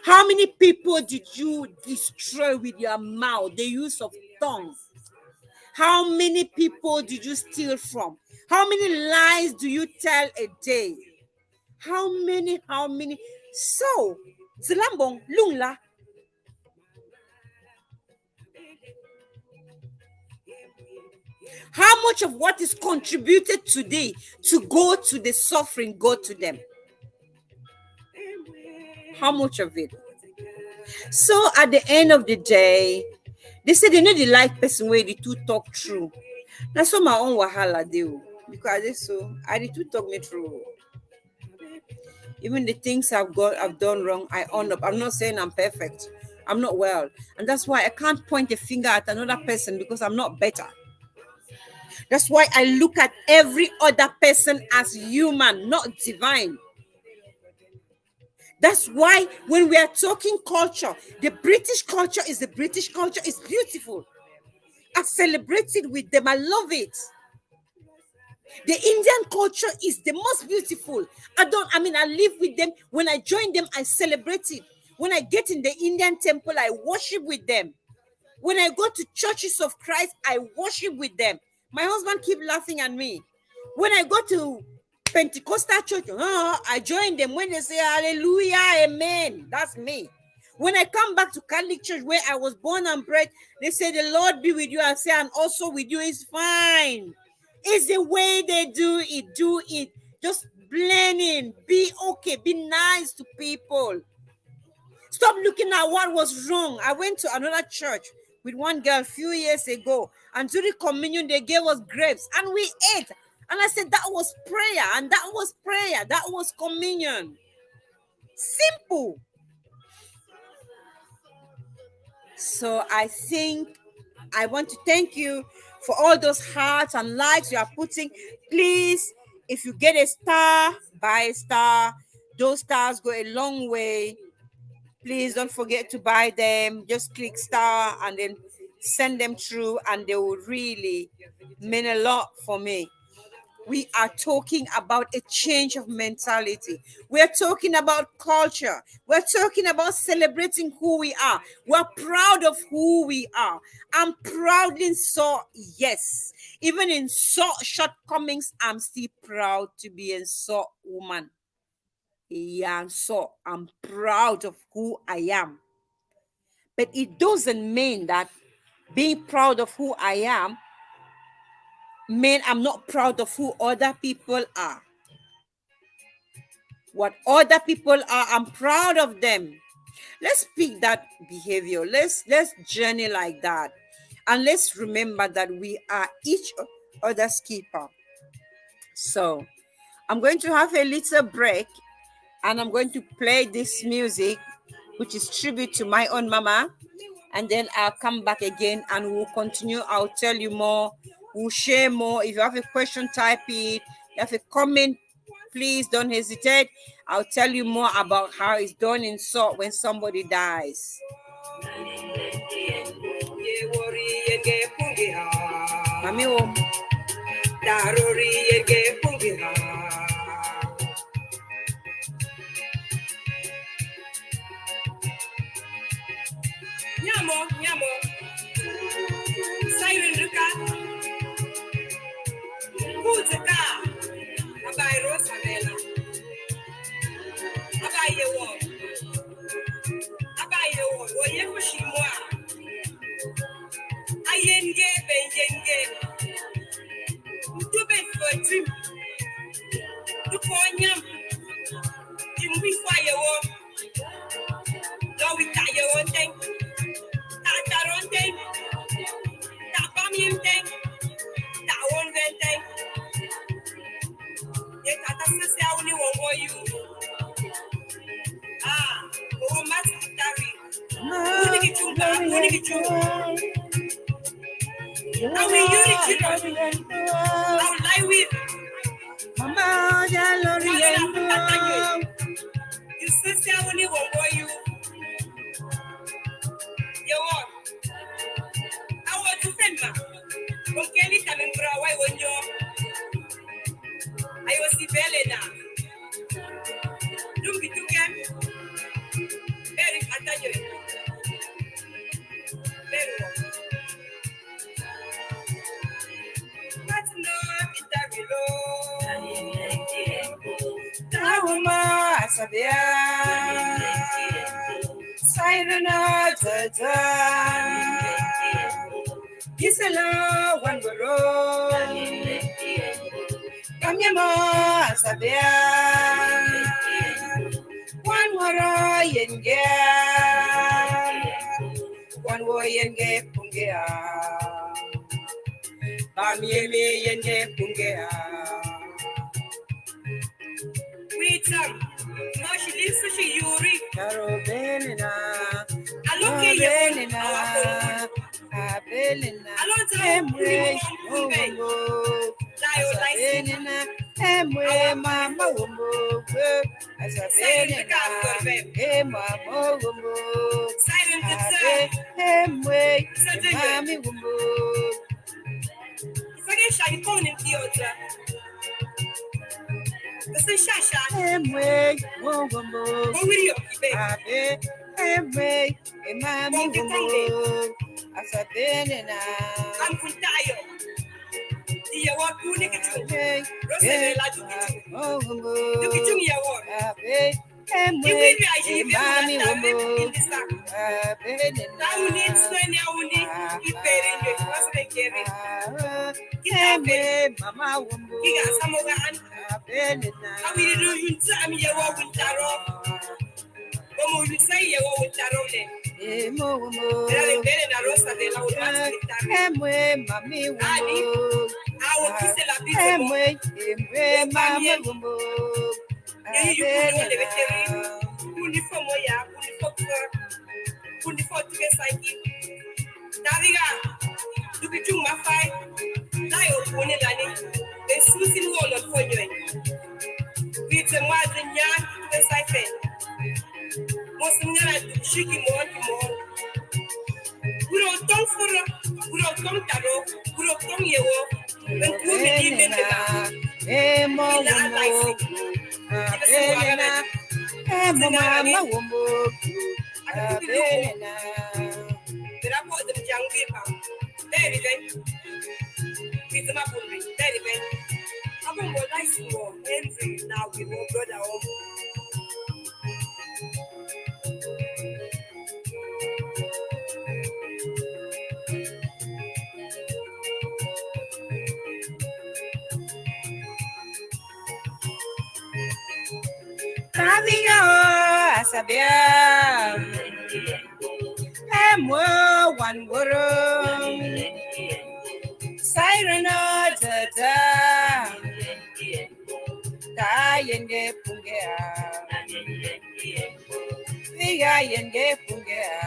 How many people did you destroy with your mouth, the use of tongue? How many people did you steal from? How many lies do you tell a day? How many? So, Zilambong, Lungla. How much of what is contributed today to go to the suffering, go to them? How much of it? So at the end of the day, they say they know the like person where the two talk through. That's what my own wahala do. Because they so I the two talk me through. Even the things I've done wrong, I own up. I'm not saying I'm perfect. I'm not well. And that's why I can't point a finger at another person because I'm not better. That's why I look at every other person as human, not divine. That's why when we are talking culture, the British culture is the British culture. It's beautiful. I celebrate it with them. I love it. The Indian culture is the most beautiful. I live with them. When I join them, I celebrate it. When I get in the Indian temple, I worship with them. When I go to churches of Christ, I worship with them. My husband keep laughing at me. When I go to Pentecostal church, I join them. When they say hallelujah, amen, that's me. When I come back to Catholic church where I was born and bred, they say the Lord be with you. I say, and also with you is fine. It's the way they do it. Just blend in, be okay, be nice to people. Stop looking at what was wrong. I went to another church with one girl a few years ago, and during communion, they gave us grapes, and we ate. And I said, that was prayer, and that was prayer. That was communion. Simple. So I think I want to thank you for all those hearts and likes you are putting. Please, if you get a star, buy a star. Those stars go a long way. Please don't forget to buy them. Just click star and then send them through, and they will really mean a lot for me. We are talking about a change of mentality. We're talking about culture. We're talking about celebrating who we are. We're proud of who we are. I'm proud in so, yes. Even in so shortcomings, I'm still proud to be a so woman. Yeah, so I'm proud of who I am. But it doesn't mean that being proud of who I am mean I'm not proud of who other people are. What other people are, I'm proud of them. Let's pick that behavior. Let's journey like that. And let's remember that we are each other's keeper. So I'm going to have a little break, and I'm going to play this music, which is tribute to my own mama. And then I'll come back again and we'll continue. I'll tell you more. We'll share more. If you have a question, type it. If you have a comment, please don't hesitate. I'll tell you more about how it's done in salt when somebody dies. Mami wo. Nyamo. Siren Luka. Who's the car? Abai Rosamela. Abai Yewon. Oye Fushimwa. Ayenge Benjenge. Dube for a dream. Duponyam. Jimmy Fire. No, we got your own thing. That own thing. That Bamian thing. That one thing. Yet I say only one for you. Oh, Master Dari. Who did you? I will use it. I will lie with. Mama, you say only one for you. You want? I want to send ma. Okay, coming for a while when you. I was Belena. Look at you. Very attached. Very well. That's not it. Tawama Sabia Sairana Tata Gisela Wangoro Kamyama Sabia Wanwara one way and get pungea. Bamiemi and get pungea. Wait, no, she lives to Yuri. Carobelina. I look at Abelina. Emwe mama wumbo, Asabelina. Mama wumbo. Emwe mami wumbo. Forget shy, you call him theater. The Shasha. Emwe wumbo. What will you be? Emwe mami wumbo. Asabelina. I'm from Tayo. The award to Nikitu. Rosella to Nikitu. You award. You will be I give you in the sack. Now we need Sanya Uni, keep paying your husband, Kevin. Mama wumbo. He got some of that. How will you do you tell me your walk with Taro? Como you say your walk with Taro then? There are very Rosa de la Mami wumbo. I will kiss the lapis. Mama wumbo. You put the veteran. Uniform, uniform to get psyche. Naviga, to be too my fight. Lie of one Lani, the Susan wall of Foyer. With a modern yard to the siphon. Most of them shaking more. We don't talk for we don't come Taro, we don't come Yewo, when we live in the Mama wumbo. Abelina. The rapport of the young people. There is it. With the map on me. There is it. I'm going to nice more. Henry, now we won't go down. Naviga asabia. Emwo one world. Siren tata. Kayenge pungea. Viga yenge pungea.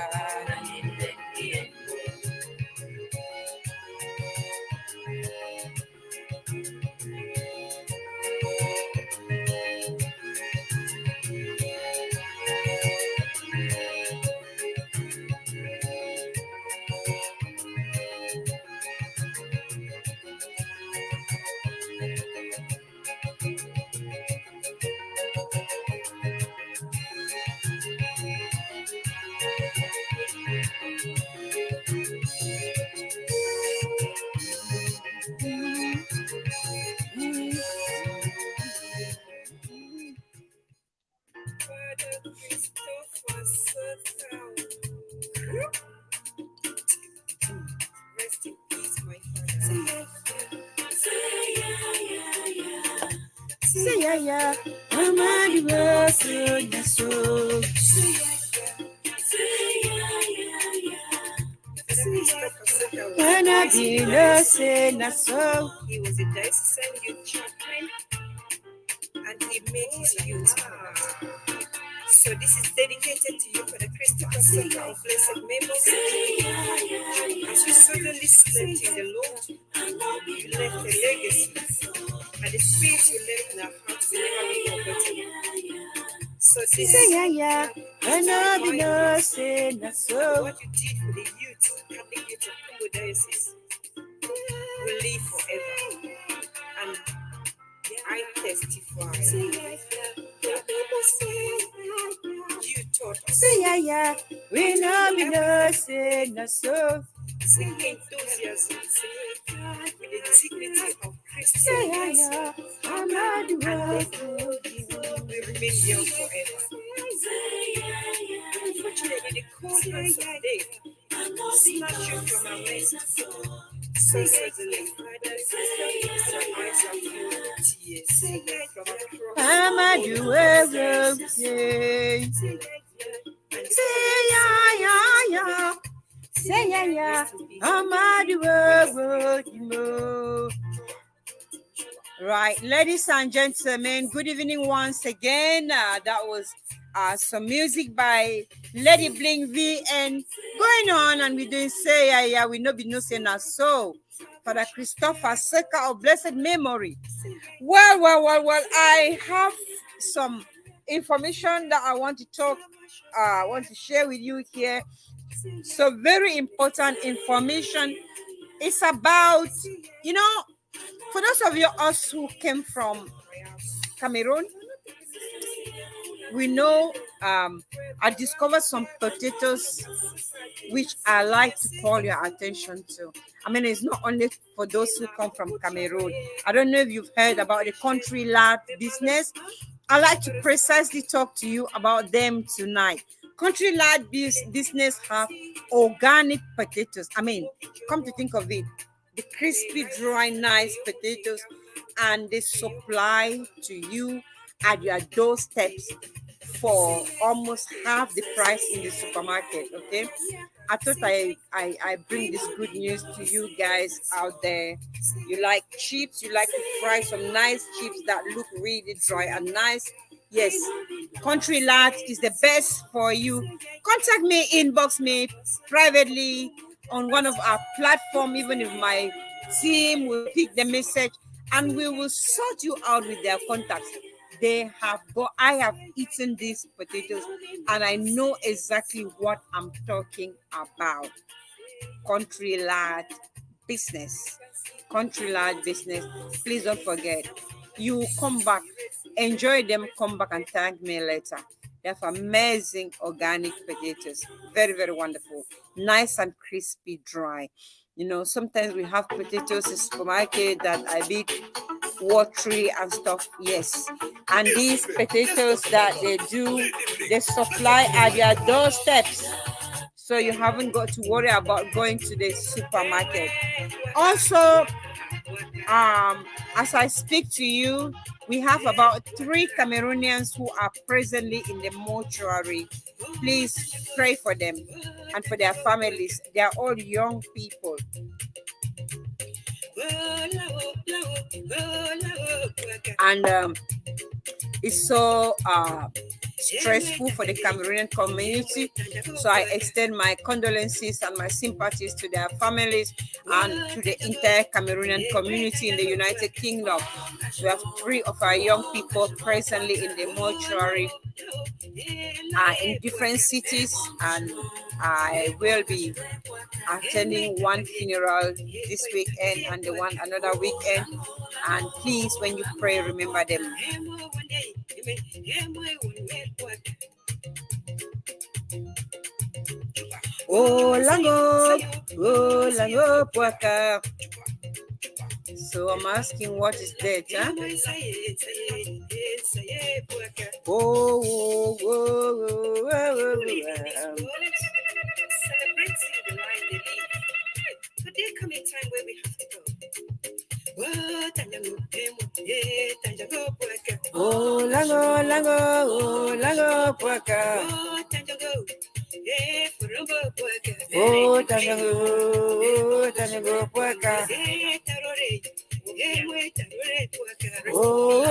Rest in peace, my father. Say yeah, Mama divorce so. When I did say na so. He was a diocesan youth chaplain and he made his youth part. So this is dedicated to you for the Christopher Center of Blessed Memories. As you suddenly slept in the Lord, you left a legacy, and the spirit you left in our hearts will never be forgotten. So this is Yeah, when I did say na so. what you did for the youth, Catholic youth of Congo Diocese will live forever. And I testify. You taught us Say yeah, we know me no say na so. with enthusiasm, with the dignity of Christian Say life, yeah, Mama divorce. we remain young forever. Unfortunately, the cold hands of death snatch you from our midst. So suddenly, Father, sister, our eyes are filled with tears from a cross. Mama divorce. yeah. Amadi wo mo. Right, ladies and gentlemen, good evening once again. That was some music by Lady Bling V and going on, and we didn't say yeah, we know be no saying us so. Father Christopher Seka of blessed memory. Well, I have some information that I want to share with you here. So very important information. It's about, for those of us who came from Cameroon, we know I discovered some potatoes which I like to call your attention to. I mean, it's not only for those who come from Cameroon. I don't know if you've heard about the country lad business. I like to precisely talk to you about them tonight. Country lad business have organic potatoes. I mean, come to think of it, the crispy, dry, nice potatoes, and they supply to you at your doorsteps for almost half the price in the supermarket. Okay, I thought I bring this good news to you guys out there. You like chips, you like to fry some nice chips that look really dry and nice. Yes, Country Lad is the best for you. Contact me, inbox me privately on one of our platforms, even if my team will pick the message and we will sort you out with their contacts. I have eaten these potatoes and I know exactly what I'm talking about. Country Lad business. Country Lad business. Please don't forget. You come back, enjoy them, come back and thank me later. They have amazing organic potatoes. Very, very wonderful. Nice and crispy, dry. Sometimes we have potatoes in the supermarket that are a bit watery and stuff. Yes. And these potatoes that they supply at your doorsteps. So you haven't got to worry about going to the supermarket. Also, as I speak to you, we have about 3 Cameroonians who are presently in the mortuary. Please pray for them and for their families. They are all young people. And it's so stressful for the Cameroonian community. So I extend my condolences and my sympathies to their families and to the entire Cameroonian community in the United Kingdom. We have 3 of our young people presently in the mortuary in different cities, and I will be attending one funeral this weekend and the one another weekend. And please, when you pray, remember them. Oh lango puaka. So I'm asking, what is that? Huh? Oh. But there come a time where we have to go. Oh lango puaka. Oh tango puaka. Oh.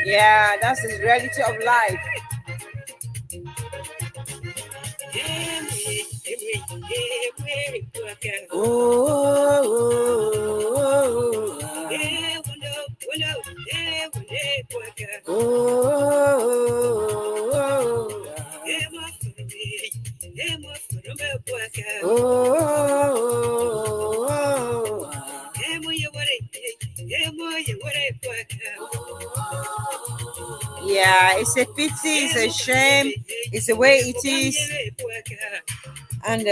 Yeah, that's the reality of life. Yeah, it's a pity, it's a shame, it's the way it is. And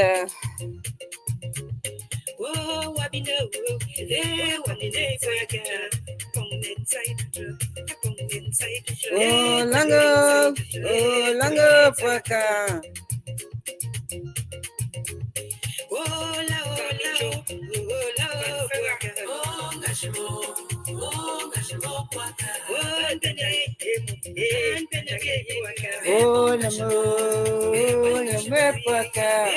lango puaka. Oh, Namo, Namepaka.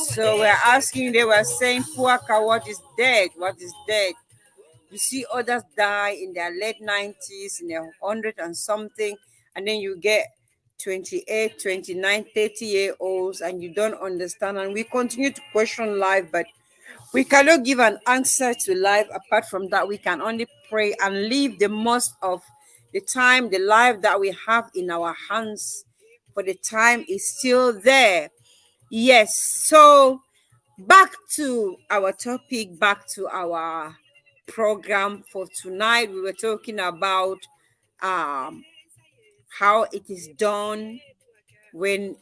So we're asking, they were saying, Puaka, what is dead? What is dead? You see others die in their late 90s, in their 100 and something, and then you get 28, 29, 30-year olds, and you don't understand. And we continue to question life, but we cannot give an answer to life. Apart from that, we can only pray and live the most of the time, the life that we have in our hands, for the time is still there. Yes. So back to our topic, back to our program for tonight. We were talking about how it is done when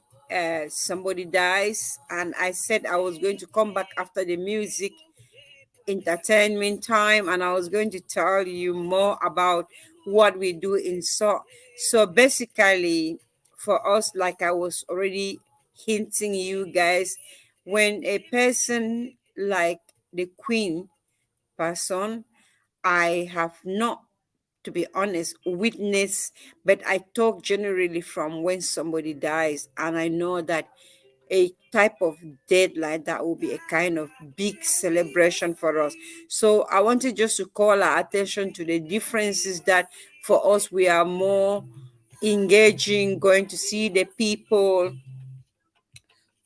somebody dies, and I said I was going to come back after the music entertainment time, and I was going to tell you more about what we do in so basically for us, like I was already hinting you guys, when a person like the Queen person, I have not, to be honest, witnessed, but I talk generally from when somebody dies, and I know that a type of death like that will be a kind of big celebration for us. So I wanted just to call our attention to the differences that for us we are more engaging, going to see the people,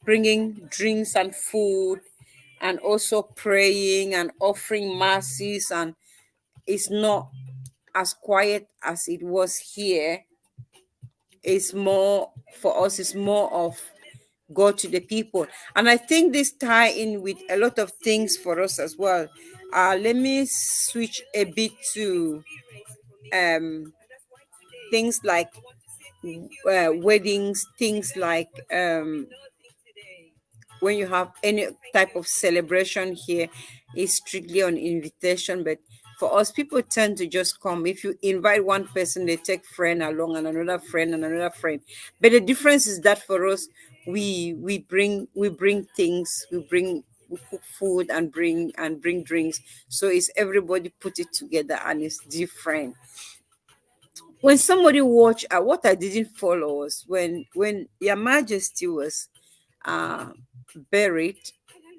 bringing drinks and food, and also praying and offering masses, and it's not as quiet as it was here. It's more, for us, it's more of go to the people. And I think this tie in with a lot of things for us as well. Let me switch a bit to things like weddings, things like when you have any type of celebration here, is strictly on invitation. But for us, people tend to just come. If you invite one person, they take friend along, and another friend and another friend. But the difference is that for us, we bring things, we cook food and bring drinks. So it's everybody put it together, and it's different. When somebody watch, what I didn't follow was when Your Majesty was uh buried,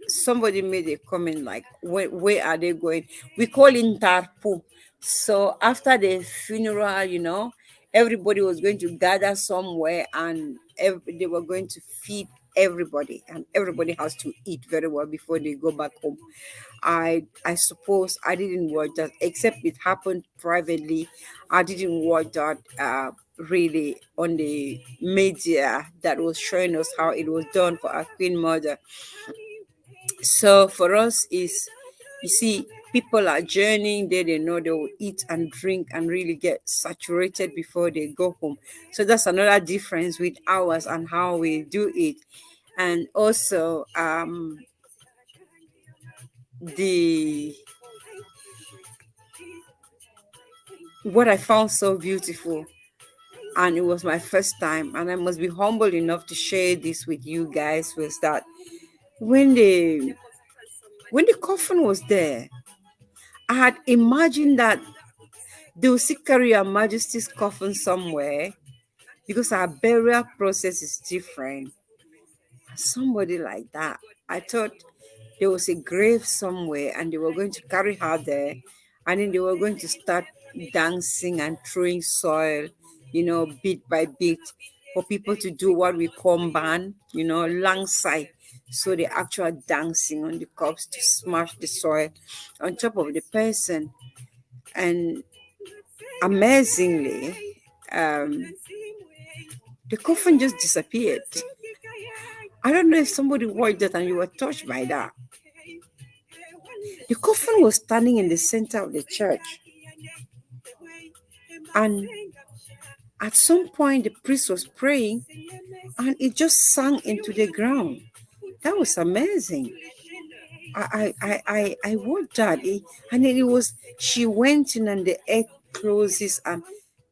somebody made a comment like, where are they going? We call it Tarpu. So after the funeral, everybody was going to gather somewhere, and they were going to feed everybody, and everybody has to eat very well before they go back home. I suppose I didn't watch that, except it happened privately. I didn't watch that really on the media that was showing us how it was done for our Queen Mother. So for us is, you see, people are journeying there, they know they will eat and drink and really get saturated before they go home. So that's another difference with ours and how we do it. And also the what I found so beautiful, and it was my first time, and I must be humble enough to share this with you guys, was that when the coffin was there, I had imagined that they will still carry Your Majesty's coffin somewhere, because our burial process is different. Somebody like that. I thought there was a grave somewhere, and they were going to carry her there, and then they were going to start dancing and throwing soil, bit by bit, for people to do what we call ban, langside. So the actual dancing on the corpse to smash the soil on top of the person. And amazingly, the coffin just disappeared. I don't know if somebody watched that and you were touched by that. The coffin was standing in the center of the church, and at some point the priest was praying, and it just sank into the ground. That was amazing. I watched that, and then she went in, and the egg closes, and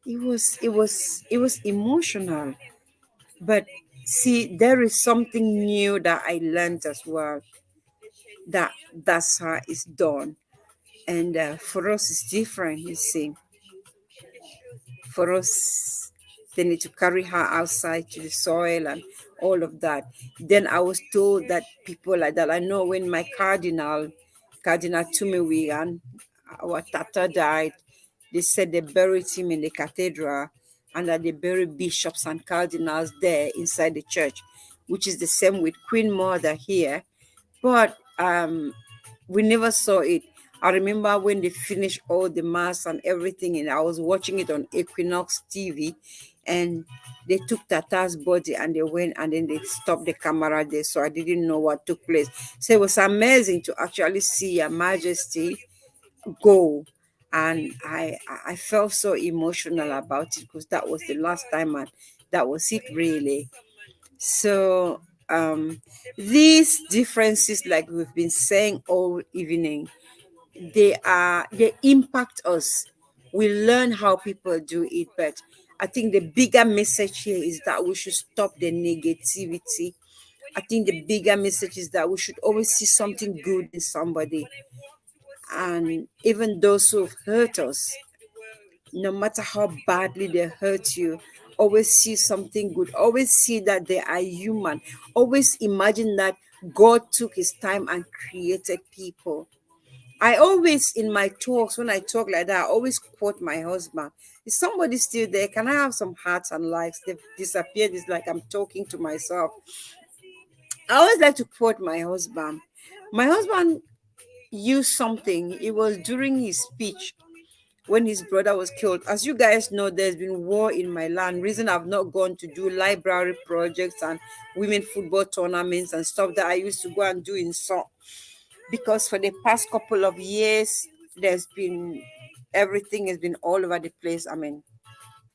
it was emotional. But see, there is something new that I learned as well, that's how it's done. And for us, it's different, you see. for us. They need to carry her outside to the soil and all of that. Then I was told that people like that, I know when my Cardinal Tumewigan, our Tata died, they said they buried him in the cathedral and that they buried bishops and cardinals there inside the church, which is the same with Queen Mother here. But we never saw it. I remember when they finished all the mass and everything, and I was watching it on Equinox TV, and they took Tata's body and they went and then they stopped the camera there, so I didn't know what took place. So it was amazing to actually see Your Majesty go, and I felt so emotional about it because that was the last time, and that was it really. So these differences, like we've been saying all evening, they impact us. We learn how people do it, but I think the bigger message here is that we should stop the negativity. I think the bigger message is that we should always see something good in somebody, and even those who have hurt us, no matter how badly they hurt you, always see something good. Always see that they are human. Always imagine that God took his time and created people. I always, in my talks, when I talk like that, I always quote my husband. Is somebody still there? Can I have some hearts and likes? They've disappeared. It's like I'm talking to myself. I always like to quote my husband. My husband used something. It was during his speech when his brother was killed. As you guys know, there's been war in my land. Reason I've not gone to do library projects and women football tournaments and stuff that I used to go and do in so, because for the past couple of years there's been, everything has been all over the place. I mean,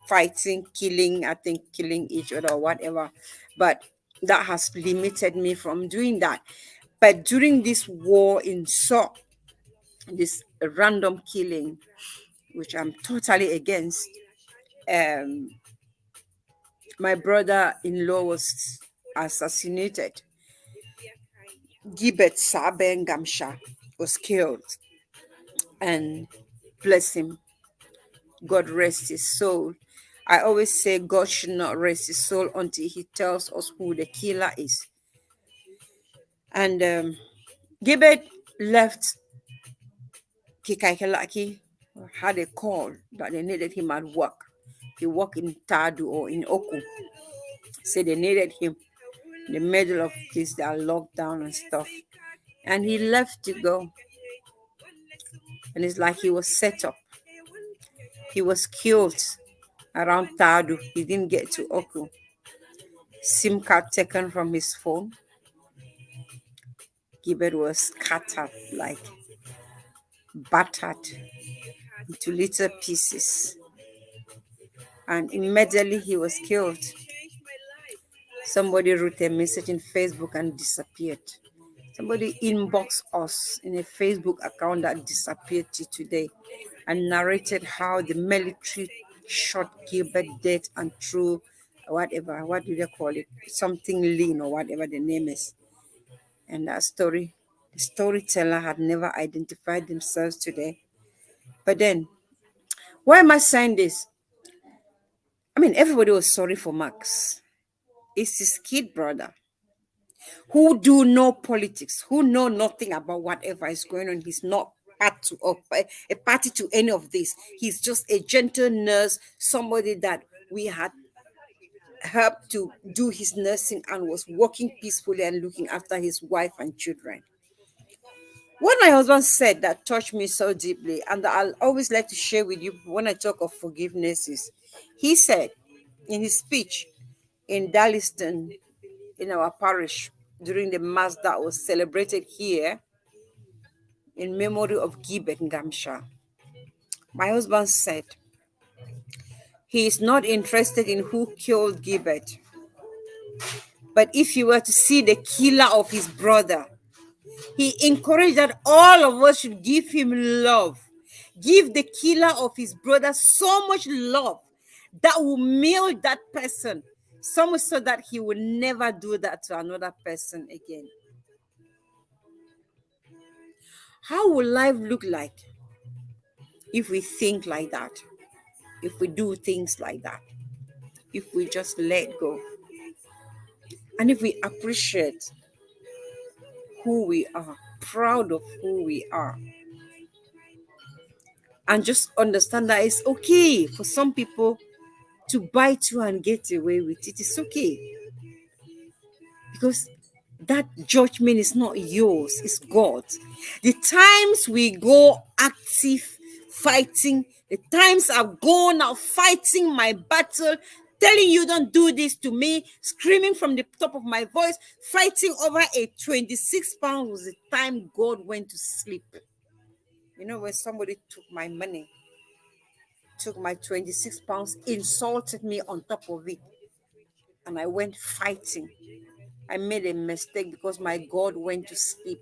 fighting, killing, I think killing each other or whatever. But that has limited me from doing that. But during this war in so, this random killing, which I'm totally against. My brother-in-law was assassinated. Gibet Saben Gamsha was killed, and bless him, God rest his soul. I always say God should not rest his soul until he tells us who the killer is. And Gibet left Kikaikelaki, had a call that they needed him at work. He worked in Tadu or in Oku. Said they needed him in the middle of this their lockdown and stuff. And he left to go. And it's like he was set up. He was killed around Tadu. He didn't get to Oku. SIM card taken from his phone. Gibet was scattered, like battered into little pieces. And immediately he was killed. Somebody wrote a message in Facebook and disappeared. Somebody inboxed us in a Facebook account that disappeared to today and narrated how the military shot Gilbert dead and threw whatever, what do they call it? Something lean or whatever the name is. And that story, the storyteller had never identified themselves today. But then, why am I saying this? I mean, everybody was sorry for Max. It's his kid brother who do no politics, who know nothing about whatever is going on. He's not a party to any of this. He's just a gentle nurse, somebody that we had helped to do his nursing and was working peacefully and looking after his wife and children. What my husband said that touched me so deeply, and I'll always like to share with you when I talk of forgiveness, is he said in his speech in Darliston, in our parish, during the mass that was celebrated here in memory of Gibet Ngamsha, my husband said he is not interested in who killed Gibet, but if you were to see the killer of his brother, he encouraged that all of us should give him love. Give the killer of his brother so much love that will mail that person, so much so that he will never do that to another person again. How will life look like if we think like that? if we do things like that, if we just let go, and if we appreciate who we are, proud of who we are, and just understand that it's okay for some people to bite you and get away with it. It's okay, because that judgment is not yours, it's God's. The times we go active fighting, the times I've gone out fighting my battle, telling you don't do this to me, screaming from the top of my voice, fighting over a 26 pounds, was the time God went to sleep. You know, when somebody took my money, took my 26 pounds, insulted me on top of it, and I went fighting. I made a mistake because my God went to sleep.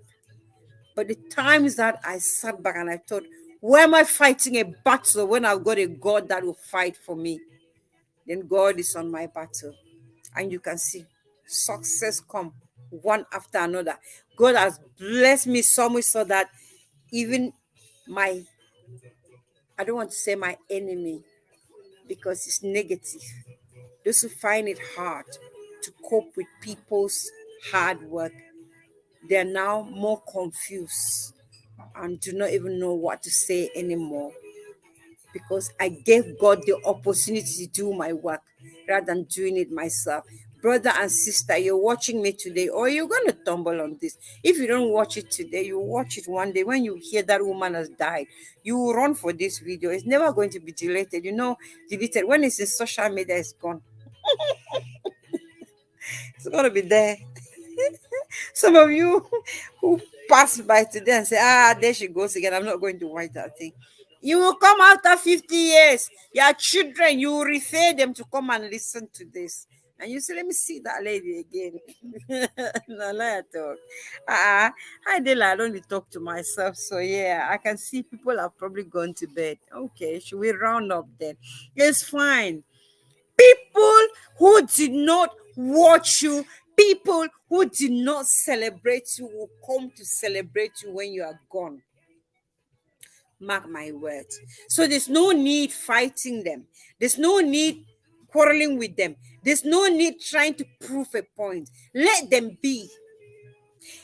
But the times that I sat back and I thought, why am I fighting a battle when I've got a God that will fight for me? Then God is on my battle. And you can see success come one after another. God has blessed me so much so that even I don't want to say my enemy because it's negative, those who find it hard to cope with people's hard work, they're now more confused and do not even know what to say anymore, because I gave God the opportunity to do my work rather than doing it myself. Brother and sister, you're watching me today, or you're going to tumble on this. If you don't watch it today, you watch it one day. When you hear that woman has died, you will run for this video. It's never going to be deleted. You know, deleted. When it's in social media, it's gone. It's going to be there. Some of you who pass by today and say, there she goes again, I'm not going to watch that thing. You will come after 50 years. Your children, you will refer them to come and listen to this. And you say, let me see that lady again. No, let her talk. I don't talk to myself. So yeah, I can see people have probably gone to bed. Okay, should we round up then? It's fine. People who did not watch you, people who did not celebrate you will come to celebrate you when you are gone. Mark my words. So there's no need fighting them. There's no need quarreling with them. There's no need trying to prove a point. Let them be.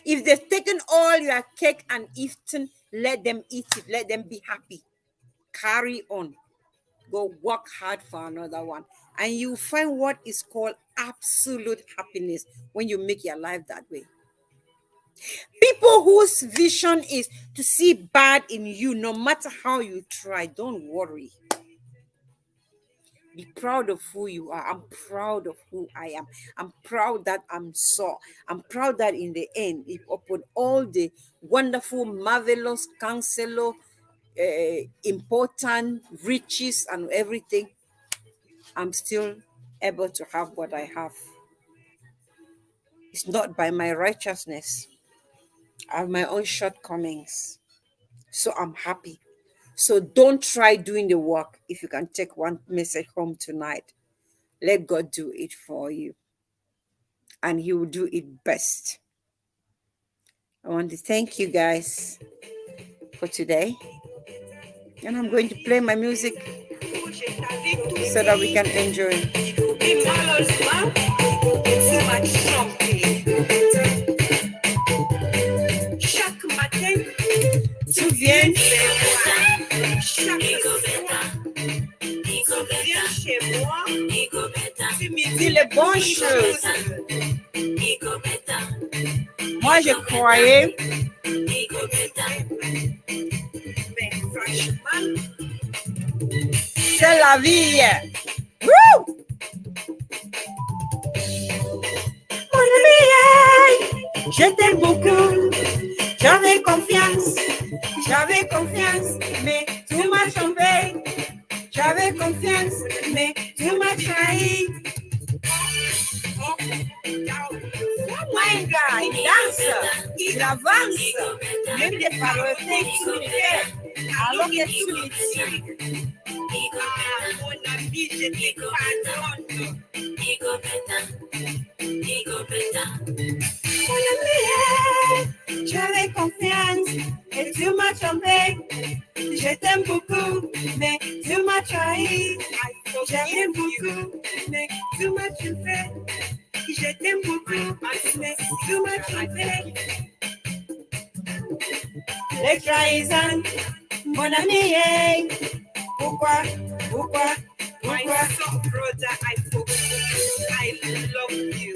If they've taken all your cake and eaten, let them eat it. Let them be happy. Carry on. Go work hard for another one. And you find what is called absolute happiness when you make your life that way. People whose vision is to see bad in you, no matter how you try, don't worry. Be proud of who you are. I'm proud of who I am. I'm proud that I'm so. I'm proud that in the end, if upon all the wonderful, marvelous, counselor, important riches and everything, I'm still able to have what I have. It's not by my righteousness. I have my own shortcomings. So I'm happy. So don't try doing the work if you can take one message home tonight. Let God do it for you. And He will do it best. I want to thank you guys for today. And I'm going to play my music so that we can enjoy. Chaque matin, tu viens chez moi. Chaque soir, tu viens chez moi. Tu me dis les bonnes choses. Moi, je croyais. Mais franchement, c'est la vie. Woo! Mon ami, je t'aime beaucoup. J'avais confiance, mais tu m'as trompé. J'avais confiance, mais tu m'as trahi. Moi, un gars, il danse, il avance, même des paroles tu me fais, alors que tu me dis. mon ami, je te pardonne. Mon ami, j'avais confiance et tu m'as trompé. Je t'aime beaucoup, mais tu m'as trahi. J'aime beaucoup, mais tu m'as trompé. Je t'aime beaucoup, mais tu m'as trompé. Les trahisons, mon ami, hey. Pourquoi? My soft brother, I forgive you. I love you.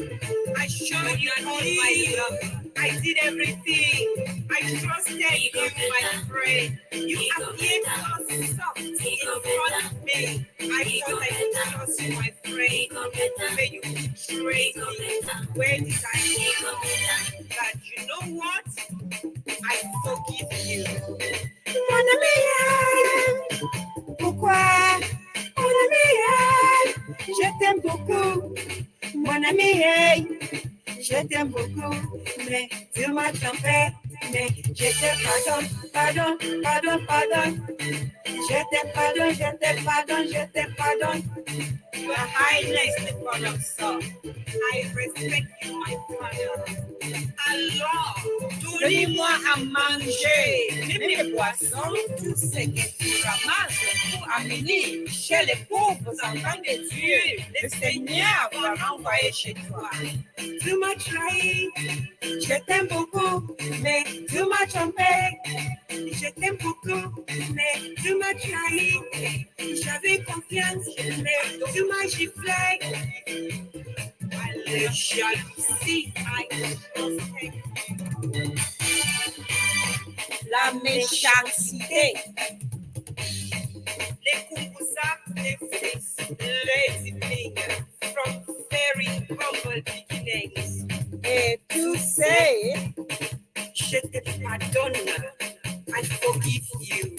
I showed you all my love. I did everything. I trusted you, my friend. You appeared so soft in front of me. I thought I could trust you, my friend. May you betray me. Where did I go? But you know what? I forgive you. Mon ami, pourquoi? Mon ami, je t'aime beaucoup. Mon ami, je t'aime beaucoup. Mais tu m'as trompé. Mais je te pardonne. Je te pardonne. Your Highness, the Father of Son. I respect you, my Father. Alors, donnez-moi à manger, mes poissons, tout ce que tu ramasses pour amener chez les pauvres enfants de Dieu. Le Seigneur va renvoyer chez toi. Tu m'as trahi, je t'aime beaucoup, mais tu m'as trompé. Je t'aime beaucoup, mais tu m'as trahi. J'avais confiance, mais tu m'as giflé. Le jalousie, la méchanceté, les Kumbusa, les fils, les evening, from very humble beginnings. Et tu sais, je te pardonne, I forgive you.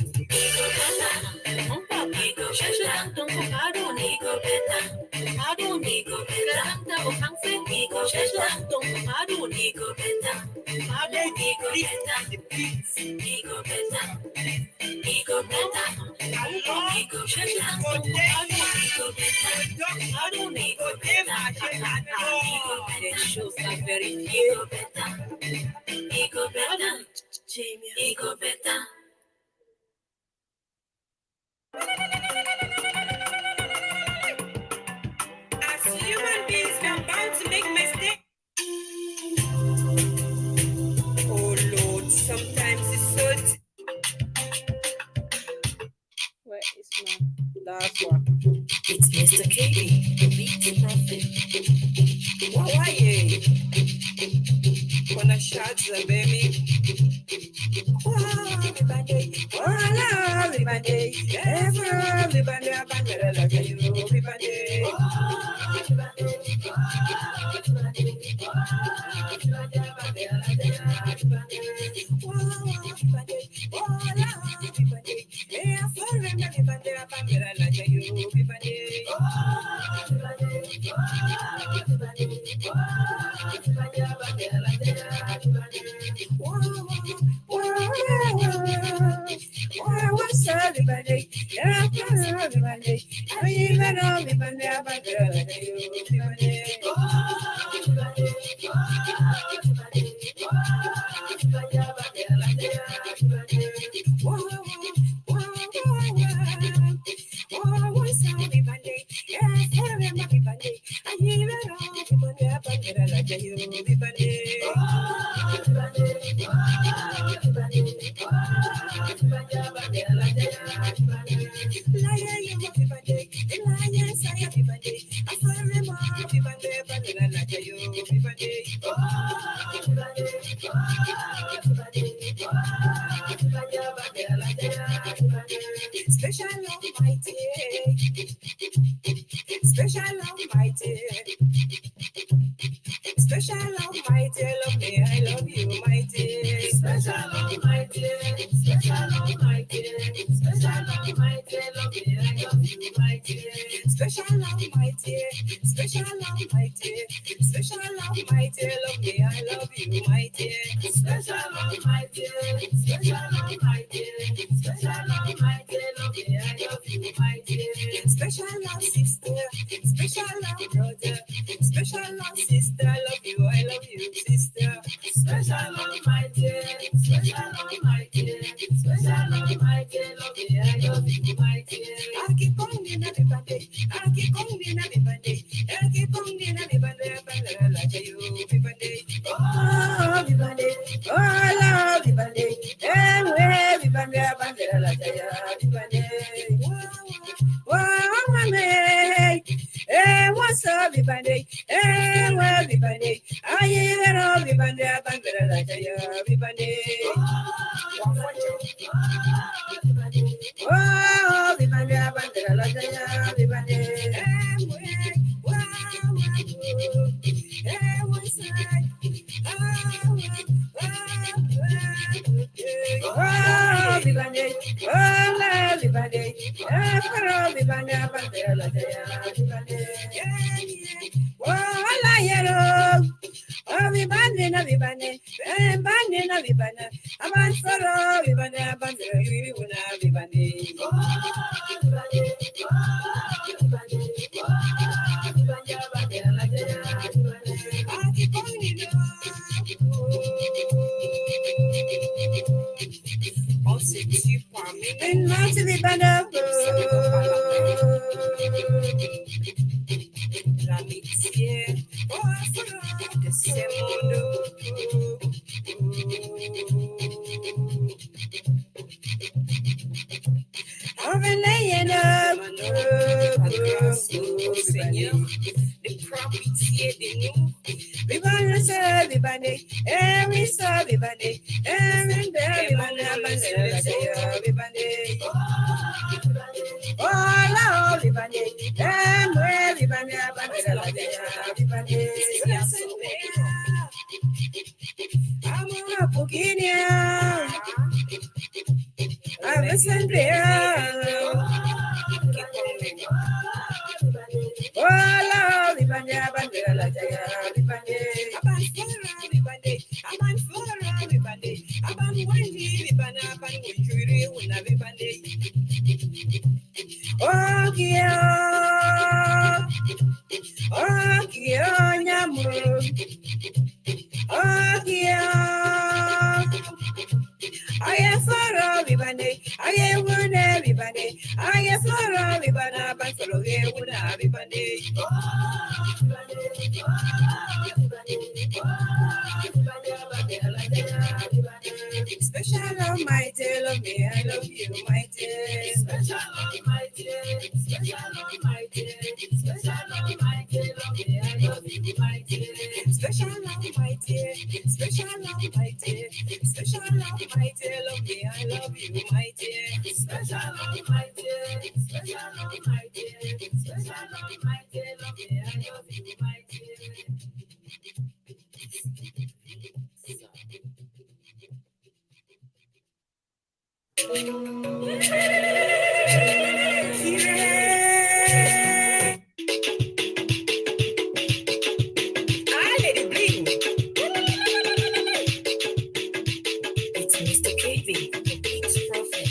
As human beings, we are bound to make mistakes. Oh Lord, sometimes it's so. Where is my last one? It's Mr. KB, the Beat Prophet. Why? Wanna shout the baby? Special Almighty, special Almighty, special Almighty, love me, I love you, mighty. Special Almighty, special Almighty, special Almighty, love me, I love you, mighty. Special Almighty, special Almighty, special Almighty, love me, I love you, mighty. Special Almighty, special Almighty, special Almighty, love me, I love you, mighty. Special love sister, special love brother, special love sister, I love you, sister. Special Almighty, special Almighty, special Almighty, love Oh, vibande bandera la jaya vibande. Oh, vibande, oh, la vibande, faro vibande bandera la jaya vibande. Oh, la yero. Oh, vibande na vibande, bande na vibande. Aban faro vibande bandera vibuna vibande. And not to be bad up. La mixie, oh, for the semondo. Seigneur, de propitié de nous. We wanna serve everybody, every serve everybody, every everybody. All everybody, everybody, everybody. I'm a Puginia. I'm a Sandria. Oh, everybody, oh, I am for everybody. I am one everybody. I am for everybody. But for everybody. Special on my tail of me. I love you, my tail. Special on my tail. Special on my tail. Special on my tail of me. I love you, my tail. Special on my tail. Special on my tail. Special on my tail of me. I love you, my tail. Special on my tail. Special on my tail. Special on my tail of me. I love you, my tail. It's Mr. KB, the Beats Prophet.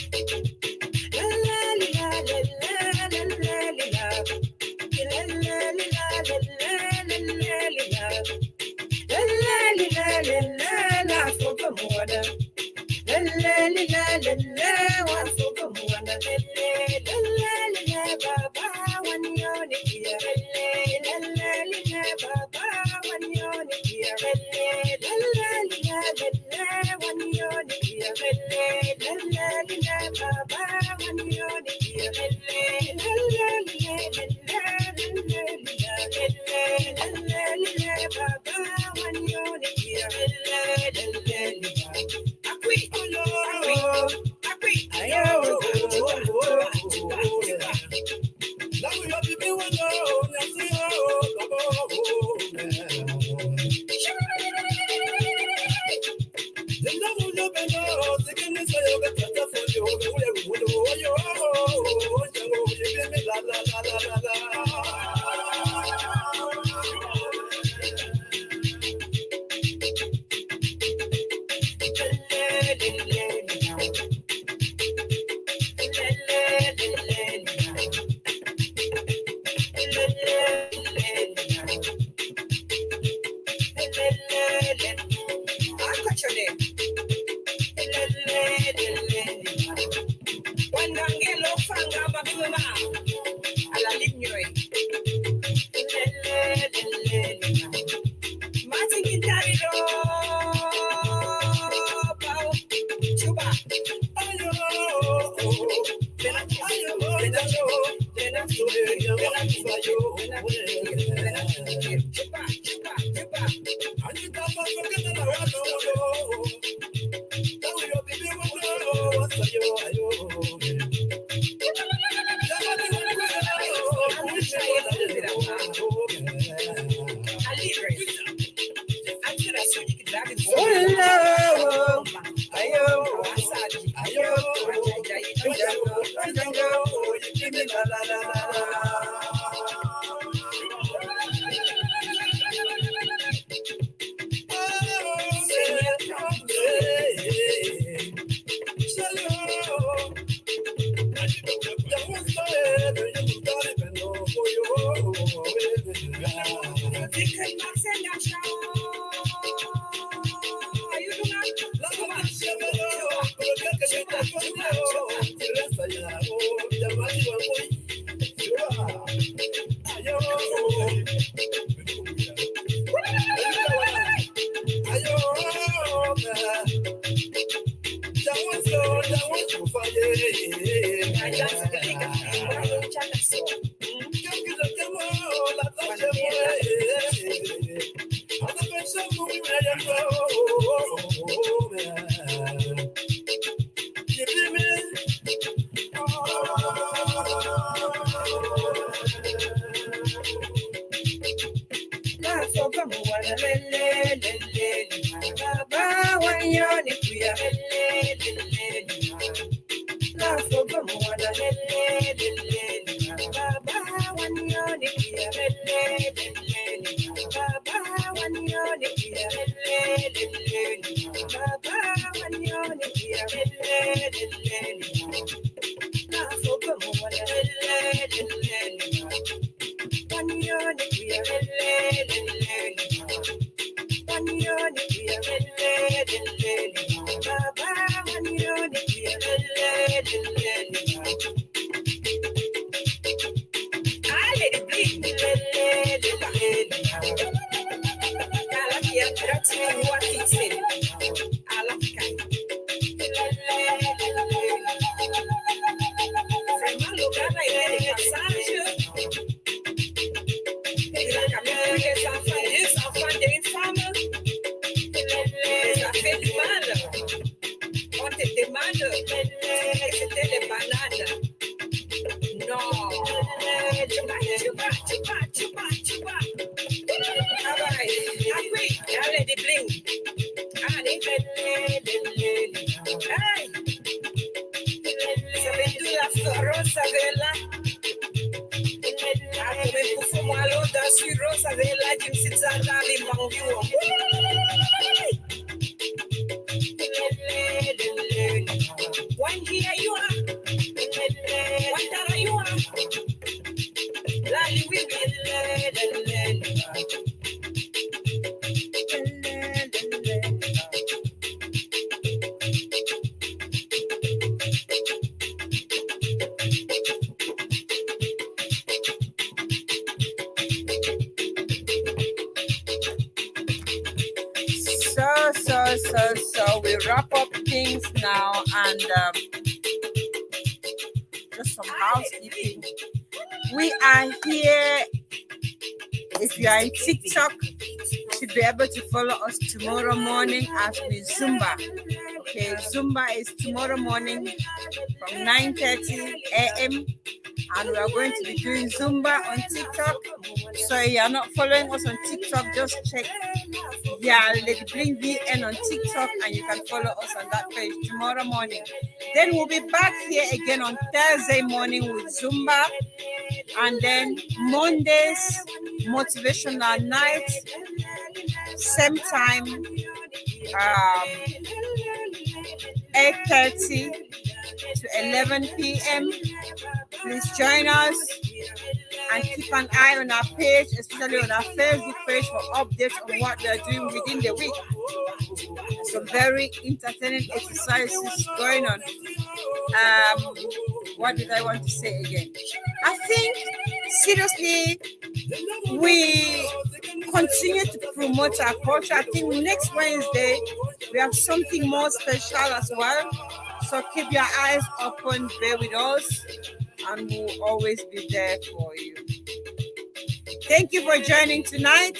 So we wrap up things now, and just some housekeeping. We are here. If you are in TikTok, you should be able to follow us tomorrow morning as we Zumba. Okay, Zumba is tomorrow morning from 9:30 a.m. and we are going to be doing Zumba on TikTok. So if you are not following us on TikTok, just check Lady Bling VN on TikTok and you can follow us on that page tomorrow morning. Then we'll be back here again on Thursday morning with Zumba, and then Mondays motivational night, same time, 8:30 to 11 p.m. Please join us and keep an eye on our page, especially on our Facebook page, for updates on what we are doing within the week. Some very entertaining exercises going on. What did I want to say again? I think, seriously, we continue to promote our culture. I think next Wednesday, we have something more special as well. So keep your eyes open, bear with us, and we'll always be there for you. Thank you for joining tonight.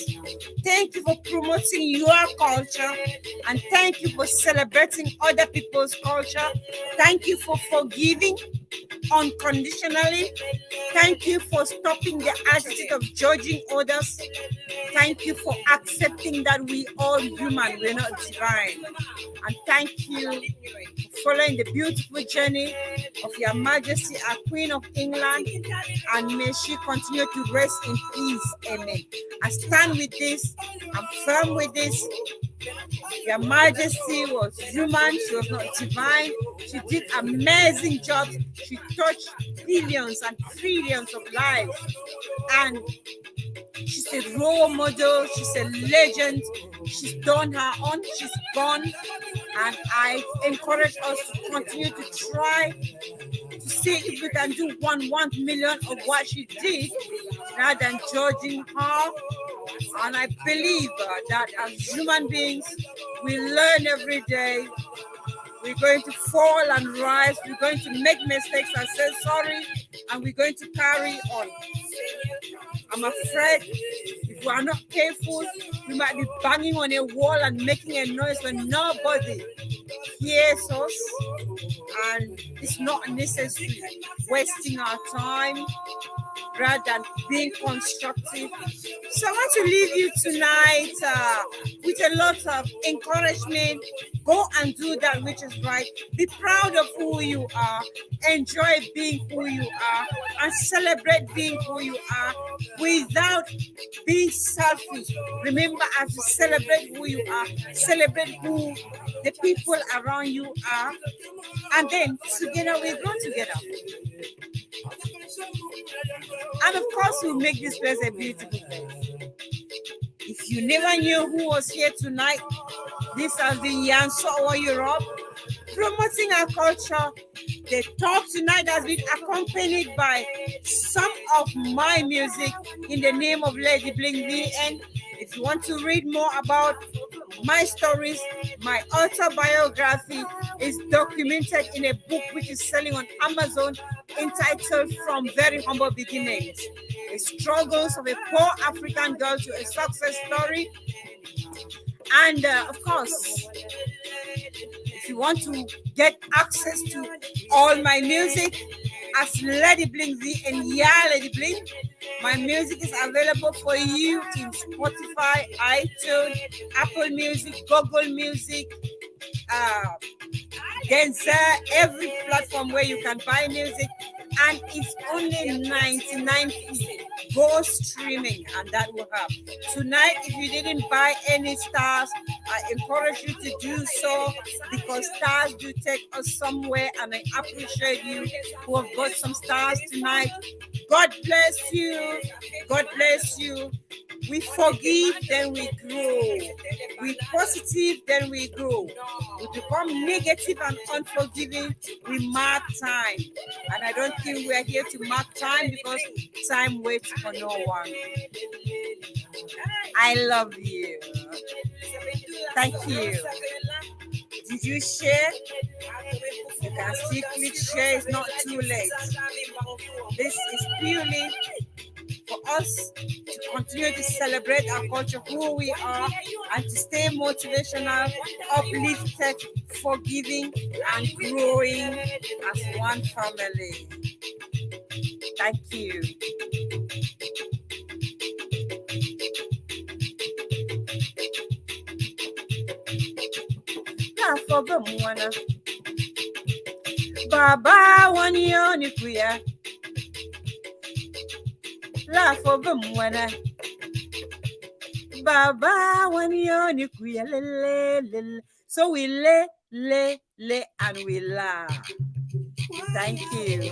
Thank you for promoting your culture. And thank you for celebrating other people's culture. Thank you for forgiving unconditionally. Thank you for stopping the attitude of judging others. Thank you for accepting that we all human, we're not divine. And thank you for following the beautiful journey of Your Majesty, our Queen of England, and may she continue to rest in peace. Amen. I stand with this. I'm firm with this. Your Majesty was human. She was not divine. She did amazing jobs. She touched billions and trillions of lives. And she's a role model. She's a legend. She's done her own. She's gone. And I encourage us to continue to try to see if we can do 1/1,000,000 of what she did rather than judging her. And I believe that as human beings, we learn every day. We're going to fall and rise. We're going to make mistakes and say sorry. And we're going to carry on. I'm afraid if we are not careful, we might be banging on a wall and making a noise when nobody hears us. And it's not necessary wasting our time rather than being constructive. So I want to leave you tonight with a lot of encouragement. Go and do that which is right. Be proud of who you are. Enjoy being who you are. And celebrate being who you are without being selfish. Remember, as you celebrate who you are, celebrate who the people around you are. And then together we grow together. And of course, we'll make this place a beautiful place. If you never knew who was here tonight, this has been Yansowa Europe, promoting our culture. The talk tonight has been accompanied by some of my music in the name of Lady Bling VN. If you want to read more about my stories, my autobiography is documented in a book which is selling on Amazon entitled From Very Humble Beginnings, the struggles of a poor African girl to a success story. And of course, if you want to get access to all my music as Lady Bling V and Lady Bling, my music is available for you in Spotify, iTunes, Apple Music, Google Music, Deezer, every platform where you can buy music. And it's only 99 p. Go streaming, and that will help. Tonight, if you didn't buy any stars, I encourage you to do so because stars do take us somewhere, and I appreciate you who have got some stars tonight. God bless you. God bless you. We forgive, then we grow. We positive, then we grow. We become negative and unforgiving, we mark time. And I don't think we're here to mark time because time waits for no one. I love you. Thank you. Did you share? You can still click share, it's not too late. This is purely for us to continue to celebrate our culture, who we are, and to stay motivational, uplifted, forgiving, and growing as one family. Thank you. Baba wani yoni kuya la for bumwana Baba wani yoni kuya le. So we le and we laugh. Thank you.